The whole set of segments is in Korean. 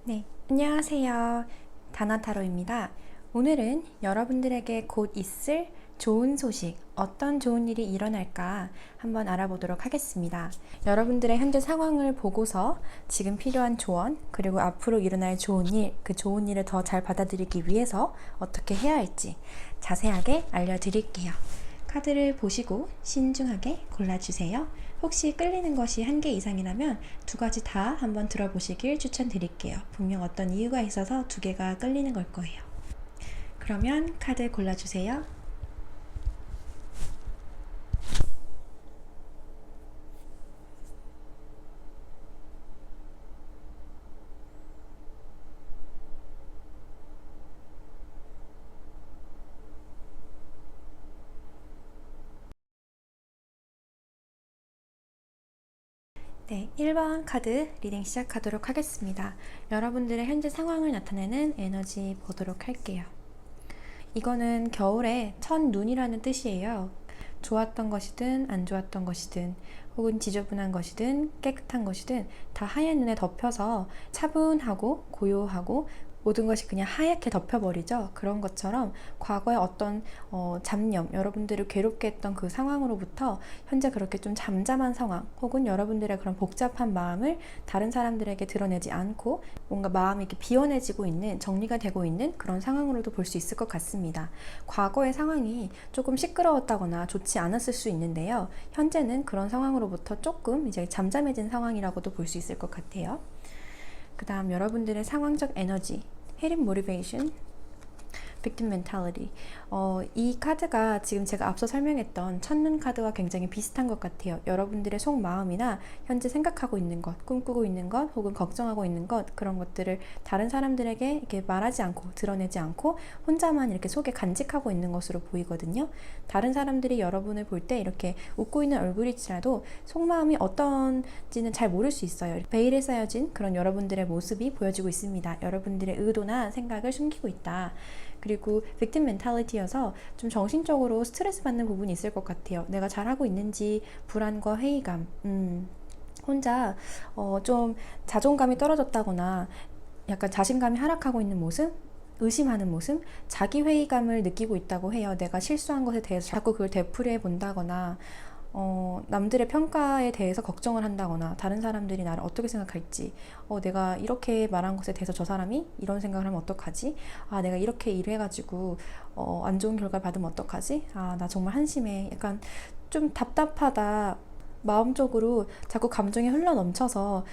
네, 안녕하세요. 다나타로입니다. 오늘은 여러분들에게 곧 있을 좋은 소식, 어떤 좋은 일이 일어날까 한번 알아보도록 하겠습니다. 여러분들의 현재 상황을 보고서 지금 필요한 조언, 그리고 앞으로 일어날 좋은 일, 그 좋은 일을 더 잘 받아들이기 위해서 어떻게 해야 할지 자세하게 알려드릴게요. 카드를 보시고 신중하게 골라주세요. 혹시 끌리는 것이 한 개 이상이라면 두 가지 다 한번 들어보시길 추천드릴게요. 분명 어떤 이유가 있어서 두 개가 끌리는 걸 거예요. 그러면 카드 골라주세요. 네, 1번 카드 리딩 시작하도록 하겠습니다. 여러분들의 현재 상황을 나타내는 에너지 보도록 할게요. 이거는 겨울의 첫눈이라는 뜻이에요. 좋았던 것이든 안 좋았던 것이든 혹은 지저분한 것이든 깨끗한 것이든 다 하얀 눈에 덮여서 차분하고 고요하고 모든 것이 그냥 하얗게 덮여버리죠. 그런 것처럼 과거의 어떤 잡념, 여러분들을 괴롭게 했던 그 상황으로부터 현재 그렇게 좀 잠잠한 상황 혹은 여러분들의 그런 복잡한 마음을 다른 사람들에게 드러내지 않고 뭔가 마음이 이렇게 비워내지고 있는, 정리가 되고 있는 그런 상황으로도 볼 수 있을 것 같습니다. 과거의 상황이 조금 시끄러웠다거나 좋지 않았을 수 있는데요. 현재는 그런 상황으로부터 조금 이제 잠잠해진 상황이라고도 볼 수 있을 것 같아요. 그 다음 여러분들의 상황적 에너지, Hidden Motivation, Victim Mentality. 이 카드가 지금 제가 앞서 설명했던 첫눈 카드와 굉장히 비슷한 것 같아요. 여러분들의 속마음이나 현재 생각하고 있는 것, 꿈꾸고 있는 것, 혹은 걱정하고 있는 것, 그런 것들을 다른 사람들에게 이렇게 말하지 않고 드러내지 않고 혼자만 이렇게 속에 간직하고 있는 것으로 보이거든요. 다른 사람들이 여러분을 볼 때 이렇게 웃고 있는 얼굴일지라도 속마음이 어떤지는 잘 모를 수 있어요. 베일에 쌓여진 그런 여러분들의 모습이 보여지고 있습니다. 여러분들의 의도나 생각을 숨기고 있다. 그리고 빅팀 멘탈리티여서 좀 정신적으로 스트레스 받는 부분이 있을 것 같아요. 내가 잘하고 있는지 불안과 회의감, 혼자 좀 자존감이 떨어졌다거나 약간 자신감이 하락하고 있는 모습, 의심하는 모습, 자기 회의감을 느끼고 있다고 해요. 내가 실수한 것에 대해서 자꾸 그걸 되풀이해 본다거나 남들의 평가에 대해서 걱정을 한다거나 다른 사람들이 나를 어떻게 생각할지, 내가 이렇게 말한 것에 대해서 저 사람이 이런 생각을 하면 어떡하지? 내가 이렇게 일을 해가지고 안 좋은 결과를 받으면 어떡하지? 나 정말 한심해. 약간 좀 답답하다. 마음적으로 자꾸 감정이 흘러 넘쳐서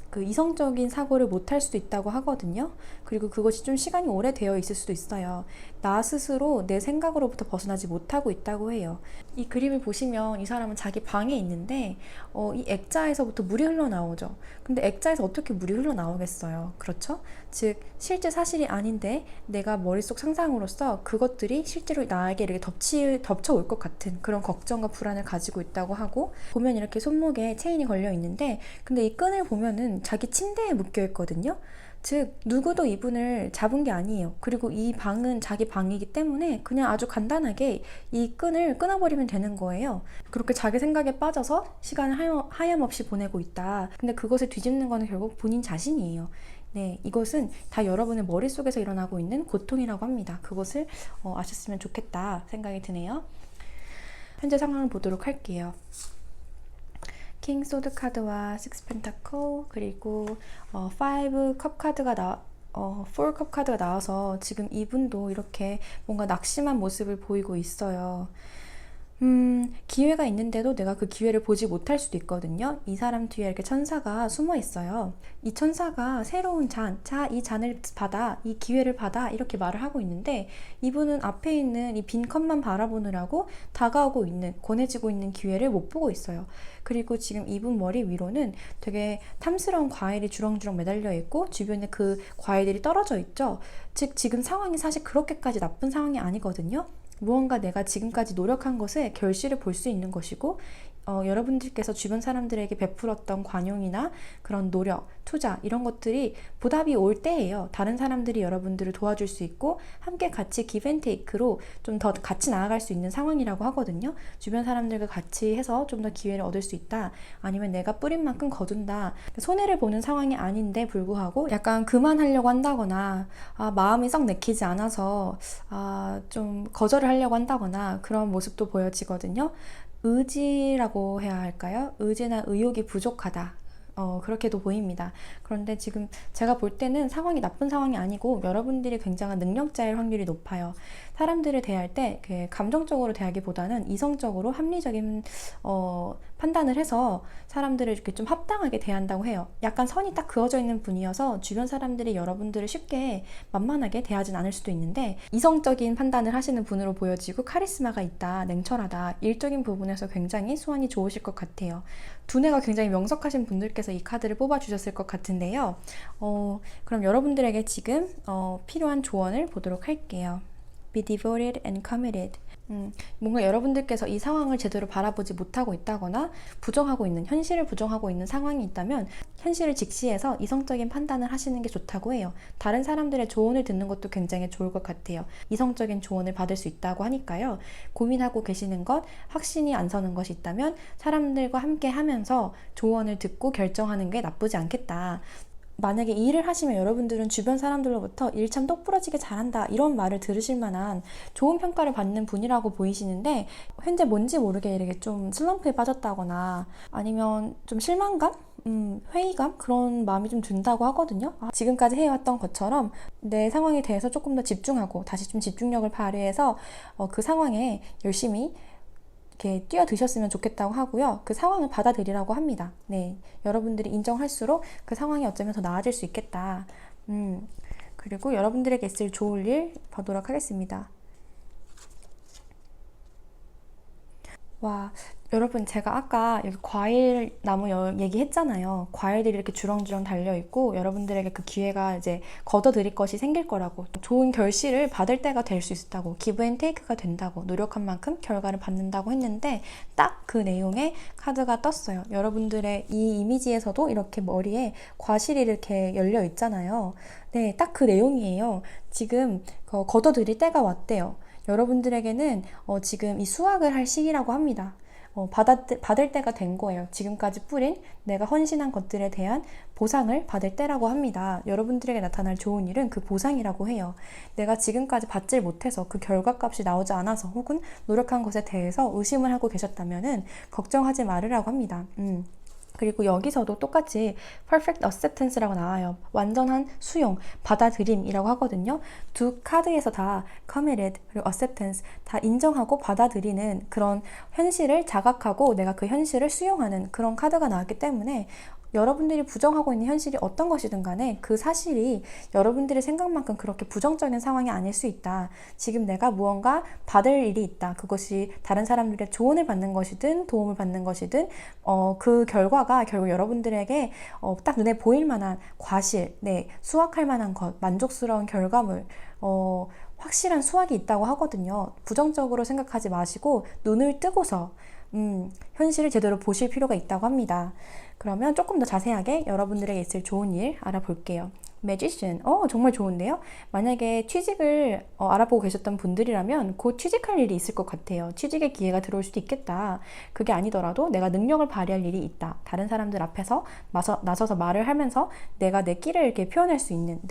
그 이성적인 사고를 못할 수도 있다고 하거든요. 그리고 그것이 좀 시간이 오래되어 있을 수도 있어요. 나 스스로 내 생각으로부터 벗어나지 못하고 있다고 해요. 이 그림을 보시면 이 사람은 자기 방에 있는데 이 액자에서부터 물이 흘러나오죠. 근데 액자에서 어떻게 물이 흘러나오겠어요? 그렇죠? 즉 실제 사실이 아닌데 내가 머릿속 상상으로서 그것들이 실제로 나에게 이렇게 덮쳐올 것 같은 그런 걱정과 불안을 가지고 있다고 하고, 보면 이렇게 손목에 체인이 걸려 있는데 근데 이 끈을 보면은 자기 침대에 묶여 있거든요. 즉 누구도 이분을 잡은 게 아니에요. 그리고 이 방은 자기 방이기 때문에 그냥 아주 간단하게 이 끈을 끊어버리면 되는 거예요. 그렇게 자기 생각에 빠져서 시간을 하염없이 보내고 있다. 근데 그것을 뒤집는 거는 결국 본인 자신이에요. 네, 이것은 다 여러분의 머릿속에서 일어나고 있는 고통이라고 합니다. 그것을 아셨으면 좋겠다 생각이 드네요. 현재 상황을 보도록 할게요. 킹 소드 카드와 식스 펜타클, 그리고 5 컵 카드가 4 컵 카드가 나와서 지금 이분도 이렇게 뭔가 낙심한 모습을 보이고 있어요. 기회가 있는데도 내가 그 기회를 보지 못할 수도 있거든요. 이 사람 뒤에 이렇게 천사가 숨어 있어요. 이 천사가 새로운 이 잔을 받아, 이 기회를 받아, 이렇게 말을 하고 있는데 이분은 앞에 있는 이 빈 컵만 바라보느라고 다가오고 있는, 권해지고 있는 기회를 못 보고 있어요. 그리고 지금 이분 머리 위로는 되게 탐스러운 과일이 주렁주렁 매달려 있고 주변에 그 과일들이 떨어져 있죠. 즉 지금 상황이 사실 그렇게까지 나쁜 상황이 아니거든요. 무언가 내가 지금까지 노력한 것의 결실을 볼 수 있는 것이고 여러분들께서 주변 사람들에게 베풀었던 관용이나 그런 노력, 투자 이런 것들이 보답이 올 때예요. 다른 사람들이 여러분들을 도와줄 수 있고 함께 같이 기브앤테이크로 좀 더 같이 나아갈 수 있는 상황이라고 하거든요. 주변 사람들과 같이 해서 좀 더 기회를 얻을 수 있다. 아니면 내가 뿌린 만큼 거둔다. 손해를 보는 상황이 아닌데 불구하고 약간 그만하려고 한다거나 마음이 썩 내키지 않아서 좀 거절을 하려고 한다거나 그런 모습도 보여지거든요. 의지라고 해야 할까요? 의지나 의욕이 부족하다. 그렇게도 보입니다. 그런데 지금 제가 볼 때는 상황이 나쁜 상황이 아니고 여러분들이 굉장한 능력자일 확률이 높아요. 사람들을 대할 때 감정적으로 대하기보다는 이성적으로 합리적인 판단을 해서 사람들을 이렇게 좀 합당하게 대한다고 해요. 약간 선이 딱 그어져 있는 분이어서 주변 사람들이 여러분들을 쉽게 만만하게 대하진 않을 수도 있는데 이성적인 판단을 하시는 분으로 보여지고 카리스마가 있다, 냉철하다, 일적인 부분에서 굉장히 수완이 좋으실 것 같아요. 두뇌가 굉장히 명석하신 분들께서 이 카드를 뽑아주셨을 것 같은데요. 그럼 여러분들에게 지금 필요한 조언을 보도록 할게요. Be devoted and committed. 뭔가 여러분들께서 이 상황을 제대로 바라보지 못하고 있다거나 현실을 부정하고 있는 상황이 있다면 현실을 직시해서 이성적인 판단을 하시는 게 좋다고 해요. 다른 사람들의 조언을 듣는 것도 굉장히 좋을 것 같아요. 이성적인 조언을 받을 수 있다고 하니까요. 고민하고 계시는 것, 확신이 안 서는 것이 있다면 사람들과 함께 하면서 조언을 듣고 결정하는 게 나쁘지 않겠다. 만약에 이 일을 하시면 여러분들은 주변 사람들로부터 일 참 똑부러지게 잘한다 이런 말을 들으실 만한 좋은 평가를 받는 분이라고 보이시는데 현재 뭔지 모르게 이렇게 좀 슬럼프에 빠졌다거나 아니면 좀 실망감? 회의감? 그런 마음이 좀 든다고 하거든요. 지금까지 해왔던 것처럼 내 상황에 대해서 조금 더 집중하고 다시 좀 집중력을 발휘해서 그 상황에 열심히 이렇게 뛰어드셨으면 좋겠다고 하고요. 그 상황을 받아들이라고 합니다. 네, 여러분들이 인정할수록 그 상황이 어쩌면 더 나아질 수 있겠다. 그리고 여러분들에게 있을 좋을 일 보도록 하겠습니다. 와, 여러분 제가 아까 여기 과일 나무 얘기했잖아요. 과일들이 이렇게 주렁주렁 달려있고 여러분들에게 그 기회가 이제 걷어들일 것이 생길 거라고, 좋은 결실을 받을 때가 될 수 있다고, 기브앤테이크가 된다고, 노력한 만큼 결과를 받는다고 했는데 딱 그 내용의 카드가 떴어요. 여러분들의 이 이미지에서도 이렇게 머리에 과실이 이렇게 열려 있잖아요. 네, 딱 그 내용이에요. 지금 걷어들일 때가 왔대요. 여러분들에게는 지금 이 수확을 할 시기라고 합니다. 받을 때가 된 거예요. 지금까지 뿌린 내가 헌신한 것들에 대한 보상을 받을 때라고 합니다. 여러분들에게 나타날 좋은 일은 그 보상이라고 해요. 내가 지금까지 받질 못해서 그 결과값이 나오지 않아서 혹은 노력한 것에 대해서 의심을 하고 계셨다면은 걱정하지 말으라고 합니다. 그리고 여기서도 똑같이 perfect acceptance라고 나와요. 완전한 수용, 받아들임이라고 하거든요. 두 카드에서 다 committed 그리고 acceptance 다 인정하고 받아들이는 그런 현실을 자각하고 내가 그 현실을 수용하는 그런 카드가 나왔기 때문에 여러분들이 부정하고 있는 현실이 어떤 것이든 간에 그 사실이 여러분들의 생각만큼 그렇게 부정적인 상황이 아닐 수 있다. 지금 내가 무언가 받을 일이 있다. 그것이 다른 사람들의 조언을 받는 것이든 도움을 받는 것이든 그 결과가 결국 여러분들에게 딱 눈에 보일 만한 과실, 수확할 만한 것, 만족스러운 결과물, 확실한 수확이 있다고 하거든요. 부정적으로 생각하지 마시고 눈을 뜨고서 현실을 제대로 보실 필요가 있다고 합니다. 그러면 조금 더 자세하게 여러분들에게 있을 좋은 일 알아볼게요. Magician, 정말 좋은데요? 만약에 취직을 알아보고 계셨던 분들이라면 곧 취직할 일이 있을 것 같아요. 취직의 기회가 들어올 수도 있겠다. 그게 아니더라도 내가 능력을 발휘할 일이 있다. 다른 사람들 앞에서 나서서 말을 하면서 내가 내 끼를 이렇게 표현할 수 있는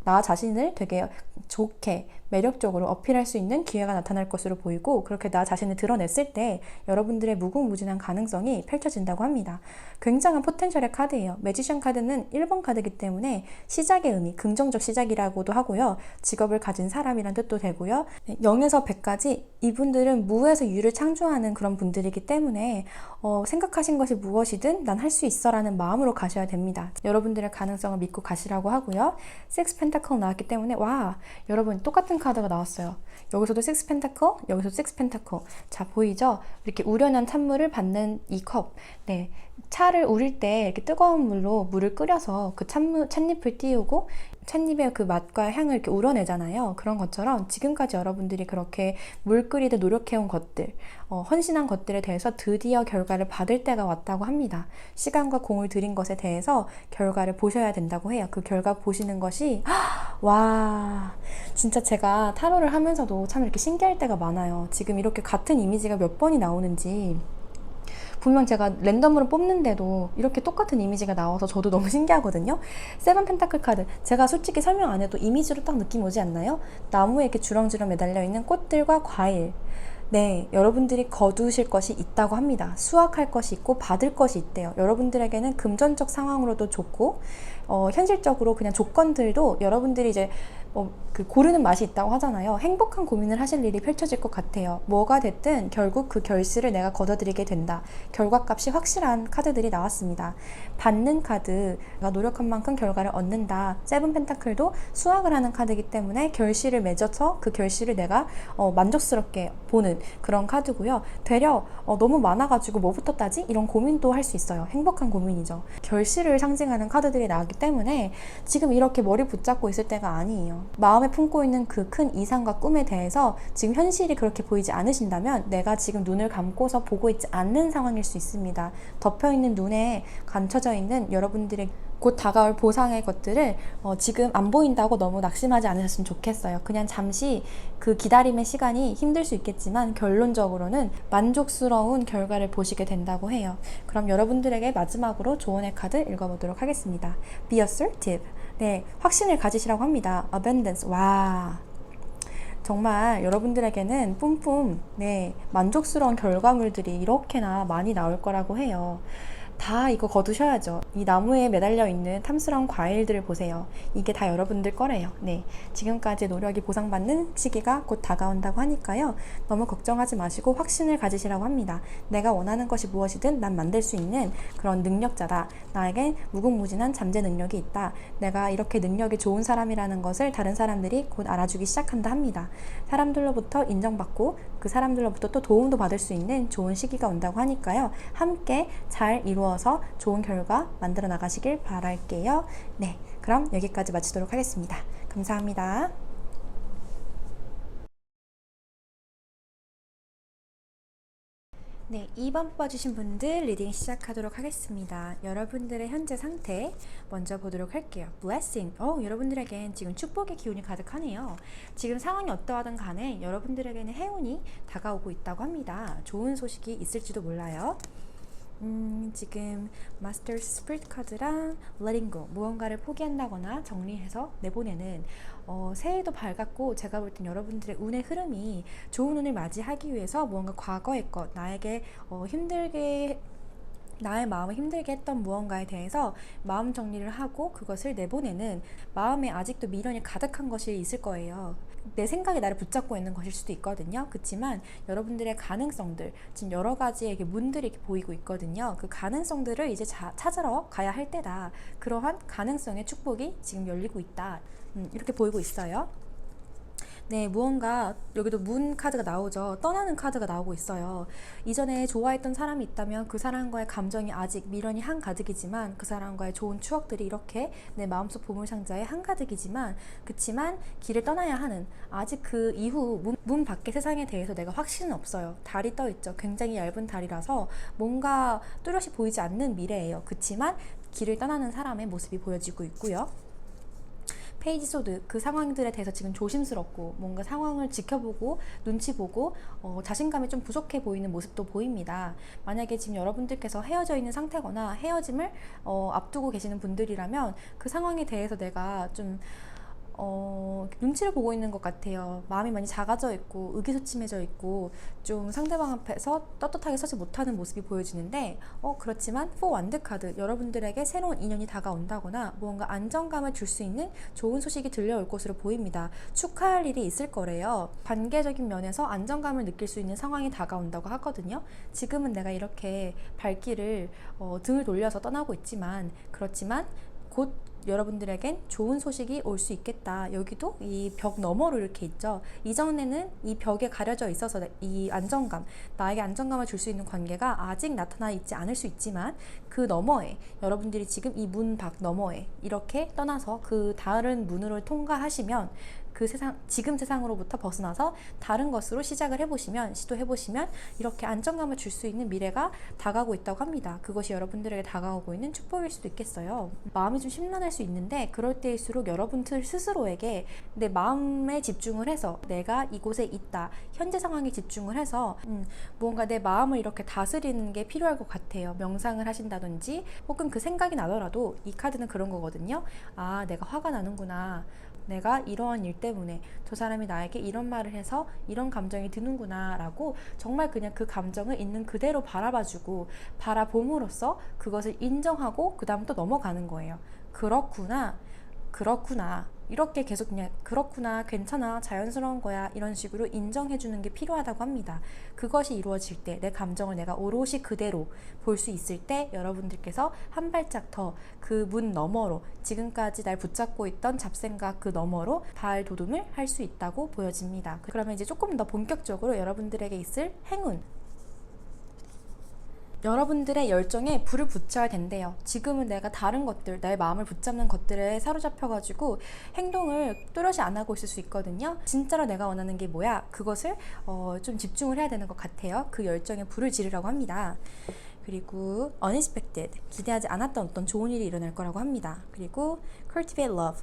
나 자신을 되게 좋게 매력적으로 어필할 수 있는 기회가 나타날 것으로 보이고 그렇게 나 자신을 드러냈을 때 여러분들의 무궁무진한 가능성이 펼쳐진다고 합니다. 굉장한 포텐셜의 카드예요. 매지션 카드는 1번 카드이기 때문에 시작의 의미, 긍정적 시작이라고도 하고요. 직업을 가진 사람이란 뜻도 되고요. 0에서 100까지 이분들은 무에서 유를 창조하는 그런 분들이기 때문에 생각하신 것이 무엇이든 난 할 수 있어 라는 마음으로 가셔야 됩니다. 여러분들의 가능성을 믿고 가시라고 하고요. 6 펜타클 나왔기 때문에 와, 여러분 똑같은 카드가 나왔어요. 여기서도 6 펜타클, 여기서도 6 펜타클. 자, 보이죠? 이렇게 우려난 찬물을 받는 이 컵. 차를 우릴 때 이렇게 뜨거운 물로 물을 끓여서 그 찻잎을 띄우고 찻잎의 그 맛과 향을 이렇게 우러내잖아요. 그런 것처럼 지금까지 여러분들이 그렇게 물 끓이듯 노력해온 것들, 헌신한 것들에 대해서 드디어 결과를 받을 때가 왔다고 합니다. 시간과 공을 들인 것에 대해서 결과를 보셔야 된다고 해요. 그 결과 보시는 것이 와, 진짜 제가 타로를 하면서도 참 이렇게 신기할 때가 많아요. 지금 이렇게 같은 이미지가 몇 번이 나오는지, 분명 제가 랜덤으로 뽑는데도 이렇게 똑같은 이미지가 나와서 저도 너무 신기하거든요. 세븐 펜타클 카드, 제가 솔직히 설명 안 해도 이미지로 딱 느낌 오지 않나요? 나무에 이렇게 주렁주렁 매달려 있는 꽃들과 과일. 네, 여러분들이 거두실 것이 있다고 합니다. 수확할 것이 있고 받을 것이 있대요. 여러분들에게는 금전적 상황으로도 좋고, 현실적으로 그냥 조건들도 여러분들이 이제 그 고르는 맛이 있다고 하잖아요. 행복한 고민을 하실 일이 펼쳐질 것 같아요. 뭐가 됐든 결국 그 결실을 내가 거둬들이게 된다. 결과값이 확실한 카드들이 나왔습니다. 받는 카드, 내가 노력한 만큼 결과를 얻는다. 세븐 펜타클도 수확을 하는 카드이기 때문에 결실을 맺어서 그 결실을 내가 만족스럽게 보는 그런 카드고요. 되려 너무 많아가지고 뭐부터 따지? 이런 고민도 할 수 있어요. 행복한 고민이죠. 결실을 상징하는 카드들이 나왔기 때문에 지금 이렇게 머리 붙잡고 있을 때가 아니에요. 마음에 품고 있는 그 큰 이상과 꿈에 대해서 지금 현실이 그렇게 보이지 않으신다면 내가 지금 눈을 감고서 보고 있지 않는 상황일 수 있습니다. 덮여있는 눈에 감춰져 있는 여러분들의 곧 다가올 보상의 것들을 지금 안 보인다고 너무 낙심하지 않으셨으면 좋겠어요. 그냥 잠시 그 기다림의 시간이 힘들 수 있겠지만 결론적으로는 만족스러운 결과를 보시게 된다고 해요. 그럼 여러분들에게 마지막으로 조언의 카드 읽어보도록 하겠습니다. Be assertive. 네, 확신을 가지시라고 합니다. Abundance. 와, 정말 여러분들에게는 뿜뿜 만족스러운 결과물들이 이렇게나 많이 나올 거라고 해요. 다 이거 거두셔야죠. 이 나무에 매달려 있는 탐스러운 과일들을 보세요. 이게 다 여러분들 거래요. 네, 지금까지 노력이 보상받는 시기가 곧 다가온다고 하니까요. 너무 걱정하지 마시고 확신을 가지시라고 합니다. 내가 원하는 것이 무엇이든 난 만들 수 있는 그런 능력자다. 나에겐 무궁무진한 잠재 능력이 있다. 내가 이렇게 능력이 좋은 사람이라는 것을 다른 사람들이 곧 알아주기 시작한다 합니다. 사람들로부터 인정받고 그 사람들로부터 또 도움도 받을 수 있는 좋은 시기가 온다고 하니까요. 함께 잘 이루어서 좋은 결과 만들어 나가시길 바랄게요. 네, 그럼 여기까지 마치도록 하겠습니다. 감사합니다. 네, 2번 뽑아주신 분들 리딩 시작하도록 하겠습니다. 여러분들의 현재 상태 먼저 보도록 할게요. Blessing. 여러분들에겐 지금 축복의 기운이 가득하네요. 지금 상황이 어떠하든 간에 여러분들에게는 행운이 다가오고 있다고 합니다. 좋은 소식이 있을지도 몰라요. 지금 마스터스 스피릿 카드랑 letting go, 무언가를 포기한다거나 정리해서 내보내는 새해도 밝았고 제가 볼 땐 여러분들의 운의 흐름이 좋은 운을 맞이하기 위해서 무언가 과거의 것, 나의 마음을 힘들게 했던 무언가에 대해서 마음 정리를 하고 그것을 내보내는, 마음에 아직도 미련이 가득한 것이 있을 거예요. 내 생각이 나를 붙잡고 있는 것일 수도 있거든요. 그렇지만 여러분들의 가능성들, 지금 여러 가지의 문들이 이렇게 보이고 있거든요. 그 가능성들을 이제 찾으러 가야 할 때다. 그러한 가능성의 축복이 지금 열리고 있다. 이렇게 보이고 있어요. 네, 무언가, 여기도 문 카드가 나오죠. 떠나는 카드가 나오고 있어요. 이전에 좋아했던 사람이 있다면 그 사람과의 감정이 아직 미련이 한가득이지만, 그 사람과의 좋은 추억들이 이렇게 내 마음속 보물상자에 한가득이지만, 그치만 길을 떠나야 하는, 아직 그 이후 문 밖의 세상에 대해서 내가 확신은 없어요. 달이 떠 있죠. 굉장히 얇은 달이라서 뭔가 뚜렷이 보이지 않는 미래예요. 그치만 길을 떠나는 사람의 모습이 보여지고 있고요. 페이지 소드, 그 상황들에 대해서 지금 조심스럽고 뭔가 상황을 지켜보고 눈치 보고 자신감이 좀 부족해 보이는 모습도 보입니다. 만약에 지금 여러분들께서 헤어져 있는 상태거나 헤어짐을 앞두고 계시는 분들이라면 그 상황에 대해서 내가 좀 눈치를 보고 있는 것 같아요. 마음이 많이 작아져 있고 의기소침해져 있고 좀 상대방 앞에서 떳떳하게 서지 못하는 모습이 보여지는데 그렇지만 4 완드 카드, 여러분들에게 새로운 인연이 다가온다거나 무언가 안정감을 줄 수 있는 좋은 소식이 들려올 것으로 보입니다. 축하할 일이 있을 거래요. 관계적인 면에서 안정감을 느낄 수 있는 상황이 다가온다고 하거든요. 지금은 내가 이렇게 발길을 등을 돌려서 떠나고 있지만, 그렇지만 곧 여러분들에겐 좋은 소식이 올 수 있겠다. 여기도 이 벽 너머로 이렇게 있죠. 이전에는 이 벽에 가려져 있어서 이 안정감, 나에게 안정감을 줄 수 있는 관계가 아직 나타나 있지 않을 수 있지만 그 너머에, 여러분들이 지금 이 문 밖 너머에 이렇게 떠나서 그 다른 문으로 통과하시면 그 세상, 지금 세상으로부터 벗어나서 다른 것으로 시작을 해보시면, 시도해보시면 이렇게 안정감을 줄 수 있는 미래가 다가오고 있다고 합니다. 그것이 여러분들에게 다가오고 있는 축복일 수도 있겠어요. 마음이 좀 심란할 수 있는데 그럴 때일수록 여러분들 스스로에게 내 마음에 집중을 해서 내가 이곳에 있다, 현재 상황에 집중을 해서 무언가 내 마음을 이렇게 다스리는 게 필요할 것 같아요. 명상을 하신다든지 혹은 그 생각이 나더라도 이 카드는 그런 거거든요. 아, 내가 화가 나는구나. 내가 이러한 일 때문에 저 사람이 나에게 이런 말을 해서 이런 감정이 드는구나 라고 정말 그냥 그 감정을 있는 그대로 바라봐주고 바라봄으로써 그것을 인정하고 그 다음 또 넘어가는 거예요. 그렇구나, 그렇구나, 이렇게 계속 그냥 그렇구나, 괜찮아, 자연스러운 거야, 이런 식으로 인정해주는 게 필요하다고 합니다. 그것이 이루어질 때 내 감정을 내가 오롯이 그대로 볼 수 있을 때 여러분들께서 한 발짝 더 그 문 너머로, 지금까지 날 붙잡고 있던 잡생각 그 너머로 발돋움을 할 수 있다고 보여집니다. 그러면 이제 조금 더 본격적으로 여러분들에게 있을 행운, 여러분들의 열정에 불을 붙여야 된대요. 지금은 내가 다른 것들, 나의 마음을 붙잡는 것들에 사로잡혀가지고 행동을 뚜렷이 안 하고 있을 수 있거든요. 진짜로 내가 원하는 게 뭐야? 그것을 좀 집중을 해야 되는 것 같아요. 그 열정에 불을 지르라고 합니다. 그리고 unexpected, 기대하지 않았던 어떤 좋은 일이 일어날 거라고 합니다. 그리고 cultivate love,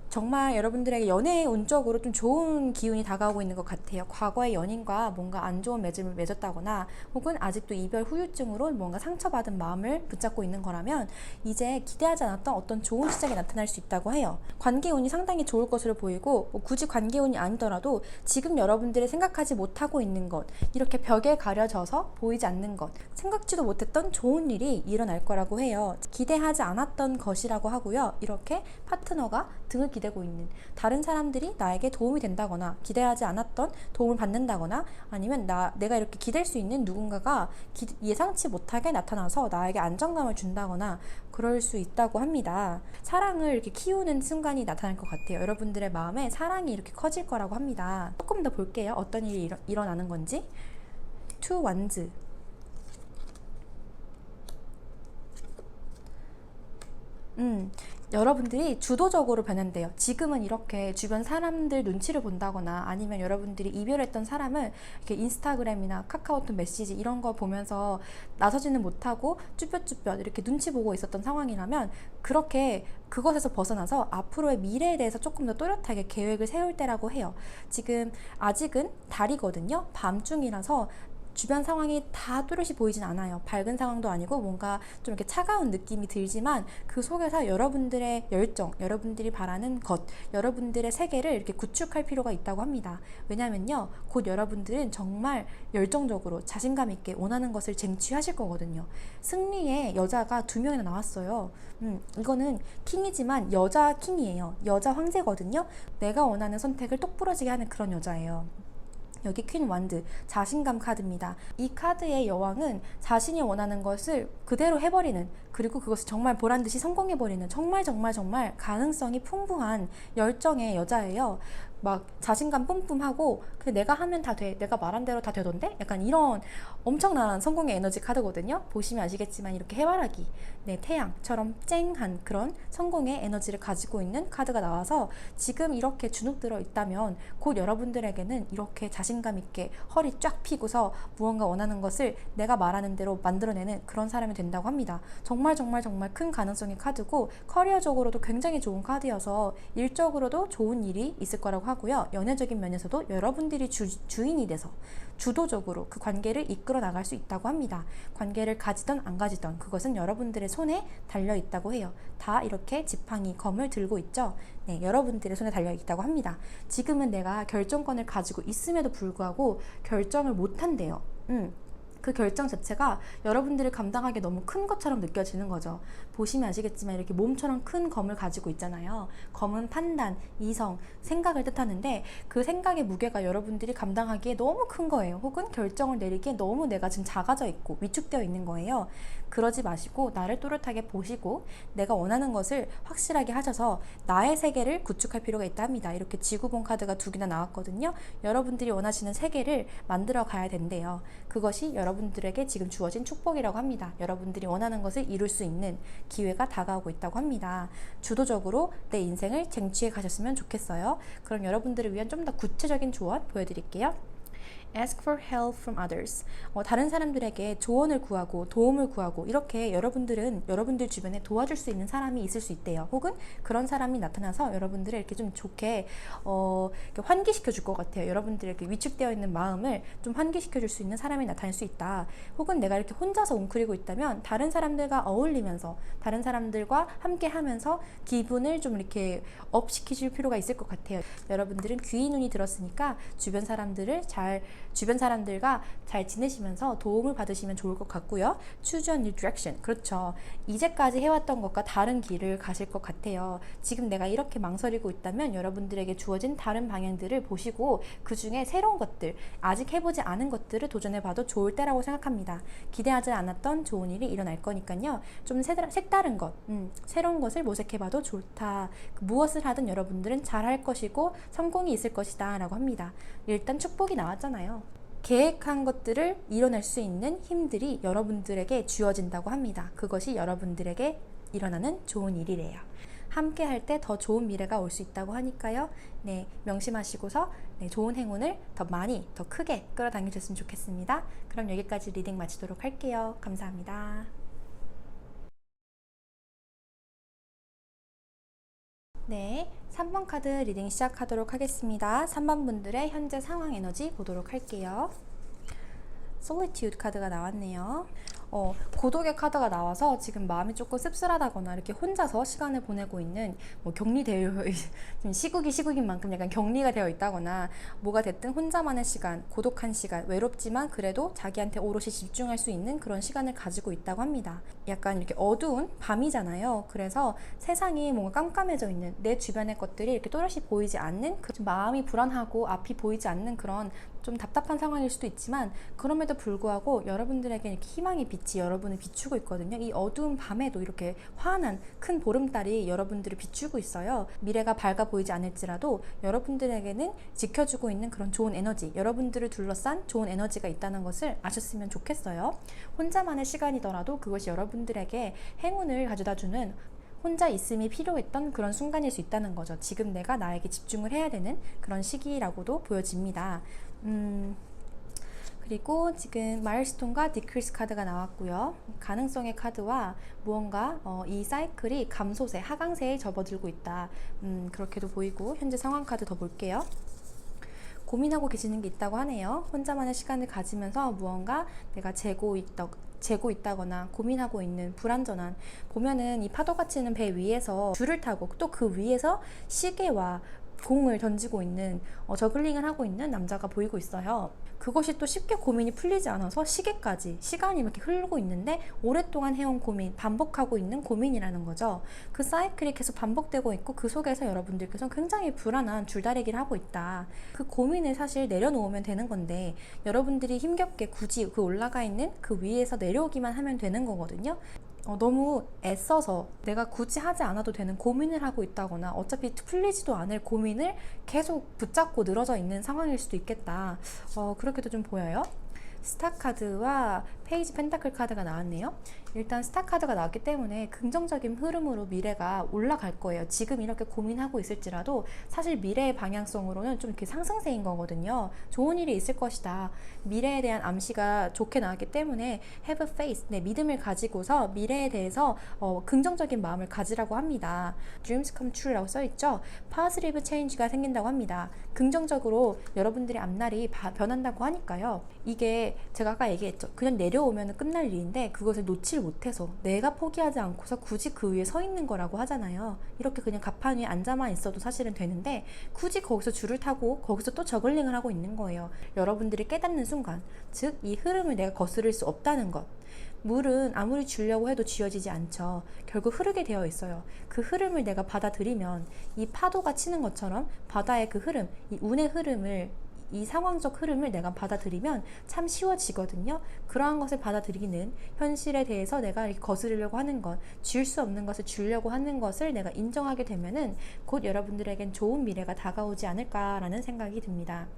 정말 여러분들에게 연애의 운적으로 좀 좋은 기운이 다가오고 있는 것 같아요. 과거의 연인과 뭔가 안 좋은 맺음을 맺었다거나 혹은 아직도 이별 후유증으로 뭔가 상처받은 마음을 붙잡고 있는 거라면 이제 기대하지 않았던 어떤 좋은 시작이 나타날 수 있다고 해요. 관계운이 상당히 좋을 것으로 보이고 굳이 관계운이 아니더라도 지금 여러분들이 생각하지 못하고 있는 것, 이렇게 벽에 가려져서 보이지 않는 것, 생각지도 못했던 좋은 일이 일어날 거라고 해요. 기대하지 않았던 것이라고 하고요. 이렇게 파트너가 등을 기대고 있는, 다른 사람들이 나에게 도움이 된다거나 기대하지 않았던 도움을 받는다거나 아니면 내가 이렇게 기댈 수 있는 누군가가 예상치 못하게 나타나서 나에게 안정감을 준다거나 그럴 수 있다고 합니다. 사랑을 이렇게 키우는 순간이 나타날 것 같아요. 여러분들의 마음에 사랑이 이렇게 커질 거라고 합니다. 조금 더 볼게요. 어떤 일이 일어나는 건지. Two Wands, 여러분들이 주도적으로 변한대요. 지금은 이렇게 주변 사람들 눈치를 본다거나 아니면 여러분들이 이별했던 사람을 이렇게 인스타그램이나 카카오톡 메시지 이런 거 보면서 나서지는 못하고 쭈뼛쭈뼛 이렇게 눈치 보고 있었던 상황이라면 그렇게 그것에서 벗어나서 앞으로의 미래에 대해서 조금 더 또렷하게 계획을 세울 때라고 해요. 지금 아직은 달이거든요. 밤중이라서 주변 상황이 다 뚜렷이 보이진 않아요. 밝은 상황도 아니고 뭔가 좀 이렇게 차가운 느낌이 들지만 그 속에서 여러분들의 열정, 여러분들이 바라는 것, 여러분들의 세계를 이렇게 구축할 필요가 있다고 합니다. 왜냐면요, 곧 여러분들은 정말 열정적으로 자신감 있게 원하는 것을 쟁취하실 거거든요. 승리의 여자가 2명이나 나왔어요. 이거는 킹이지만 여자 킹이에요. 여자 황제거든요. 내가 원하는 선택을 똑부러지게 하는 그런 여자예요. 여기 퀸 완드, 자신감 카드입니다. 이 카드의 여왕은 자신이 원하는 것을 그대로 해버리는, 그리고 그것을 정말 보란듯이 성공해버리는 정말 가능성이 풍부한 열정의 여자예요. 막 자신감 뿜뿜하고 그냥 내가 하면 다 돼, 내가 말한 대로 다 되던데? 약간 이런 엄청난 성공의 에너지 카드거든요. 보시면 아시겠지만 이렇게 해바라기, 네, 태양처럼 쨍한 그런 성공의 에너지를 가지고 있는 카드가 나와서 지금 이렇게 주눅 들어 있다면 곧 여러분들에게는 이렇게 자신감 있게 허리 쫙 펴고서 무언가 원하는 것을 내가 말하는 대로 만들어내는 그런 사람이 된다고 합니다. 정말 큰 가능성의 카드고 커리어적으로도 굉장히 좋은 카드여서 일적으로도 좋은 일이 있을 거라고 하고요. 연애적인 면에서도 여러분들이 주인이 돼서 주도적으로 그 관계를 이끌어 나갈 수 있다고 합니다. 관계를 가지던 안 가지던 그것은 여러분들의 손에 달려 있다고 해요. 다 이렇게 지팡이, 검을 들고 있죠. 네, 여러분들의 손에 달려 있다고 합니다. 지금은 내가 결정권을 가지고 있음에도 불구하고 결정을 못 한대요. 그 결정 자체가 여러분들이 감당하기 너무 큰 것처럼 느껴지는 거죠. 보시면 아시겠지만 이렇게 몸처럼 큰 검을 가지고 있잖아요. 검은 판단, 이성, 생각을 뜻하는데 그 생각의 무게가 여러분들이 감당하기에 너무 큰 거예요. 혹은 결정을 내리기에 너무 내가 지금 작아져 있고 위축되어 있는 거예요. 그러지 마시고 나를 또렷하게 보시고 내가 원하는 것을 확실하게 하셔서 나의 세계를 구축할 필요가 있다 합니다. 이렇게 지구본 카드가 2개나 나왔거든요. 여러분들이 원하시는 세계를 만들어 가야 된대요. 그것이 여러분들에게 지금 주어진 축복이라고 합니다. 여러분들이 원하는 것을 이룰 수 있는 기회가 다가오고 있다고 합니다. 주도적으로 내 인생을 쟁취해 가셨으면 좋겠어요. 그럼 여러분들을 위한 좀 더 구체적인 조언 보여드릴게요. Ask for help from others. 다른 사람들에게 조언을 구하고 도움을 구하고 이렇게 여러분들은 여러분들 주변에 도와줄 수 있는 사람이 있을 수 있대요. 혹은 그런 사람이 나타나서 여러분들을 이렇게 좀 좋게 이렇게 환기시켜 줄 것 같아요. 여러분들에게 위축되어 있는 마음을 좀 환기시켜 줄 수 있는 사람이 나타날 수 있다. 혹은 내가 이렇게 혼자서 웅크리고 있다면 다른 사람들과 어울리면서 다른 사람들과 함께 하면서 기분을 좀 이렇게 업 시키실 필요가 있을 것 같아요. 여러분들은 귀 눈이 들었으니까 주변 사람들과 잘 지내시면서 도움을 받으시면 좋을 것 같고요. Choose a new direction. 그렇죠. 이제까지 해왔던 것과 다른 길을 가실 것 같아요. 지금 내가 이렇게 망설이고 있다면 여러분들에게 주어진 다른 방향들을 보시고 그 중에 새로운 것들, 아직 해보지 않은 것들을 도전해봐도 좋을 때라고 생각합니다. 기대하지 않았던 좋은 일이 일어날 거니까요. 좀 색다른 것, 새로운 것을 모색해봐도 좋다. 무엇을 하든 여러분들은 잘할 것이고 성공이 있을 것이다 라고 합니다. 일단 축복이 나왔잖아요. 계획한 것들을 이뤄낼 수 있는 힘들이 여러분들에게 주어진다고 합니다. 그것이 여러분들에게 일어나는 좋은 일이래요. 함께 할 때 더 좋은 미래가 올 수 있다고 하니까요. 네, 명심하시고서 좋은 행운을 더 많이, 더 크게 끌어당기셨으면 좋겠습니다. 그럼 여기까지 리딩 마치도록 할게요. 감사합니다. 네, 3번 카드 리딩 시작하도록 하겠습니다. 3번 분들의 현재 상황 에너지 보도록 할게요. Solitude 카드가 나왔네요. 고독의 카드가 나와서 지금 마음이 조금 씁쓸하다거나 이렇게 혼자서 시간을 보내고 있는 격리되어 시국인 만큼 약간 격리가 되어 있다거나 뭐가 됐든 혼자만의 시간, 고독한 시간, 외롭지만 그래도 자기한테 오롯이 집중할 수 있는 그런 시간을 가지고 있다고 합니다. 약간 이렇게 어두운 밤이잖아요. 그래서 세상이 뭔가 깜깜해져 있는 내 주변의 것들이 이렇게 또렷이 보이지 않는 마음이 불안하고 앞이 보이지 않는 그런 좀 답답한 상황일 수도 있지만 그럼에도 불구하고 여러분들에게 이렇게 희망의 빛이 여러분을 비추고 있거든요. 이 어두운 밤에도 이렇게 환한 큰 보름달이 여러분들을 비추고 있어요. 미래가 밝아 보이지 않을지라도 여러분들에게는 지켜주고 있는 그런 좋은 에너지, 여러분들을 둘러싼 좋은 에너지가 있다는 것을 아셨으면 좋겠어요. 혼자만의 시간이더라도 그것이 여러분들에게 행운을 가져다주는 혼자 있음이 필요했던 그런 순간일 수 있다는 거죠. 지금 내가 나에게 집중을 해야 되는 그런 시기라고도 보여집니다. 그리고 지금 마일스톤과 디크리스 카드가 나왔고요. 가능성의 카드와 무언가 이 사이클이 감소세, 하강세에 접어들고 있다. 그렇게도 보이고 현재 상황 카드 더 볼게요. 고민하고 계시는 게 있다고 하네요. 혼자만의 시간을 가지면서 무언가 내가 재고 있다거나 고민하고 있는 불완전한, 보면은 이 파도가 치는 배 위에서 줄을 타고 또 그 위에서 시계와 공을 던지고 있는 저글링을 하고 있는 남자가 보이고 있어요. 그것이 또 쉽게 고민이 풀리지 않아서 시계까지 시간이 이렇게 흐르고 있는데 오랫동안 해온 고민, 반복하고 있는 고민이라는 거죠. 그 사이클이 계속 반복되고 있고 그 속에서 여러분들께서 굉장히 불안한 줄다리기를 하고 있다. 그 고민을 사실 내려놓으면 되는 건데 여러분들이 힘겹게 굳이 그 올라가 있는 그 위에서 내려오기만 하면 되는 거거든요. 너무 애써서 내가 굳이 하지 않아도 되는 고민을 하고 있다거나 어차피 풀리지도 않을 고민을 계속 붙잡고 늘어져 있는 상황일 수도 있겠다. 그렇게도 좀 보여요. 스타 카드와 페이지 펜타클 카드가 나왔네요. 일단 스타 카드가 나왔기 때문에 긍정적인 흐름으로 미래가 올라갈 거예요. 지금 이렇게 고민하고 있을지라도 사실 미래의 방향성으로는 좀 이렇게 상승세인 거거든요. 좋은 일이 있을 것이다. 미래에 대한 암시가 좋게 나왔기 때문에 have faith, 믿음을 가지고서 미래에 대해서 긍정적인 마음을 가지라고 합니다. Dreams come true라고 써있죠. positive change가 생긴다고 합니다. 긍정적으로 여러분들의 앞날이 변한다고 하니까요. 이게 제가 아까 얘기했죠. 그냥 내려오면 끝날 일인데 그것을 놓칠 못해서 내가 포기하지 않고서 굳이 그 위에 서 있는 거라고 하잖아요. 이렇게 그냥 갑판 위에 앉아만 있어도 사실은 되는데 굳이 거기서 줄을 타고 거기서 또 저글링을 하고 있는 거예요. 여러분들이 깨닫는 순간, 즉 이 흐름을 내가 거스를 수 없다는 것. 물은 아무리 주려고 해도 쥐어지지 않죠. 결국 흐르게 되어 있어요. 그 흐름을 내가 받아들이면 이 파도가 치는 것처럼 바다의 그 흐름, 이 운의 흐름을 이 상황적 흐름을 내가 받아들이면 참 쉬워지거든요. 그러한 것을 받아들이는, 현실에 대해서 내가 이렇게 거스르려고 하는 것, 줄 수 없는 것을 주려고 하는 것을 내가 인정하게 되면은 곧 여러분들에겐 좋은 미래가 다가오지 않을까라는 생각이 듭니다.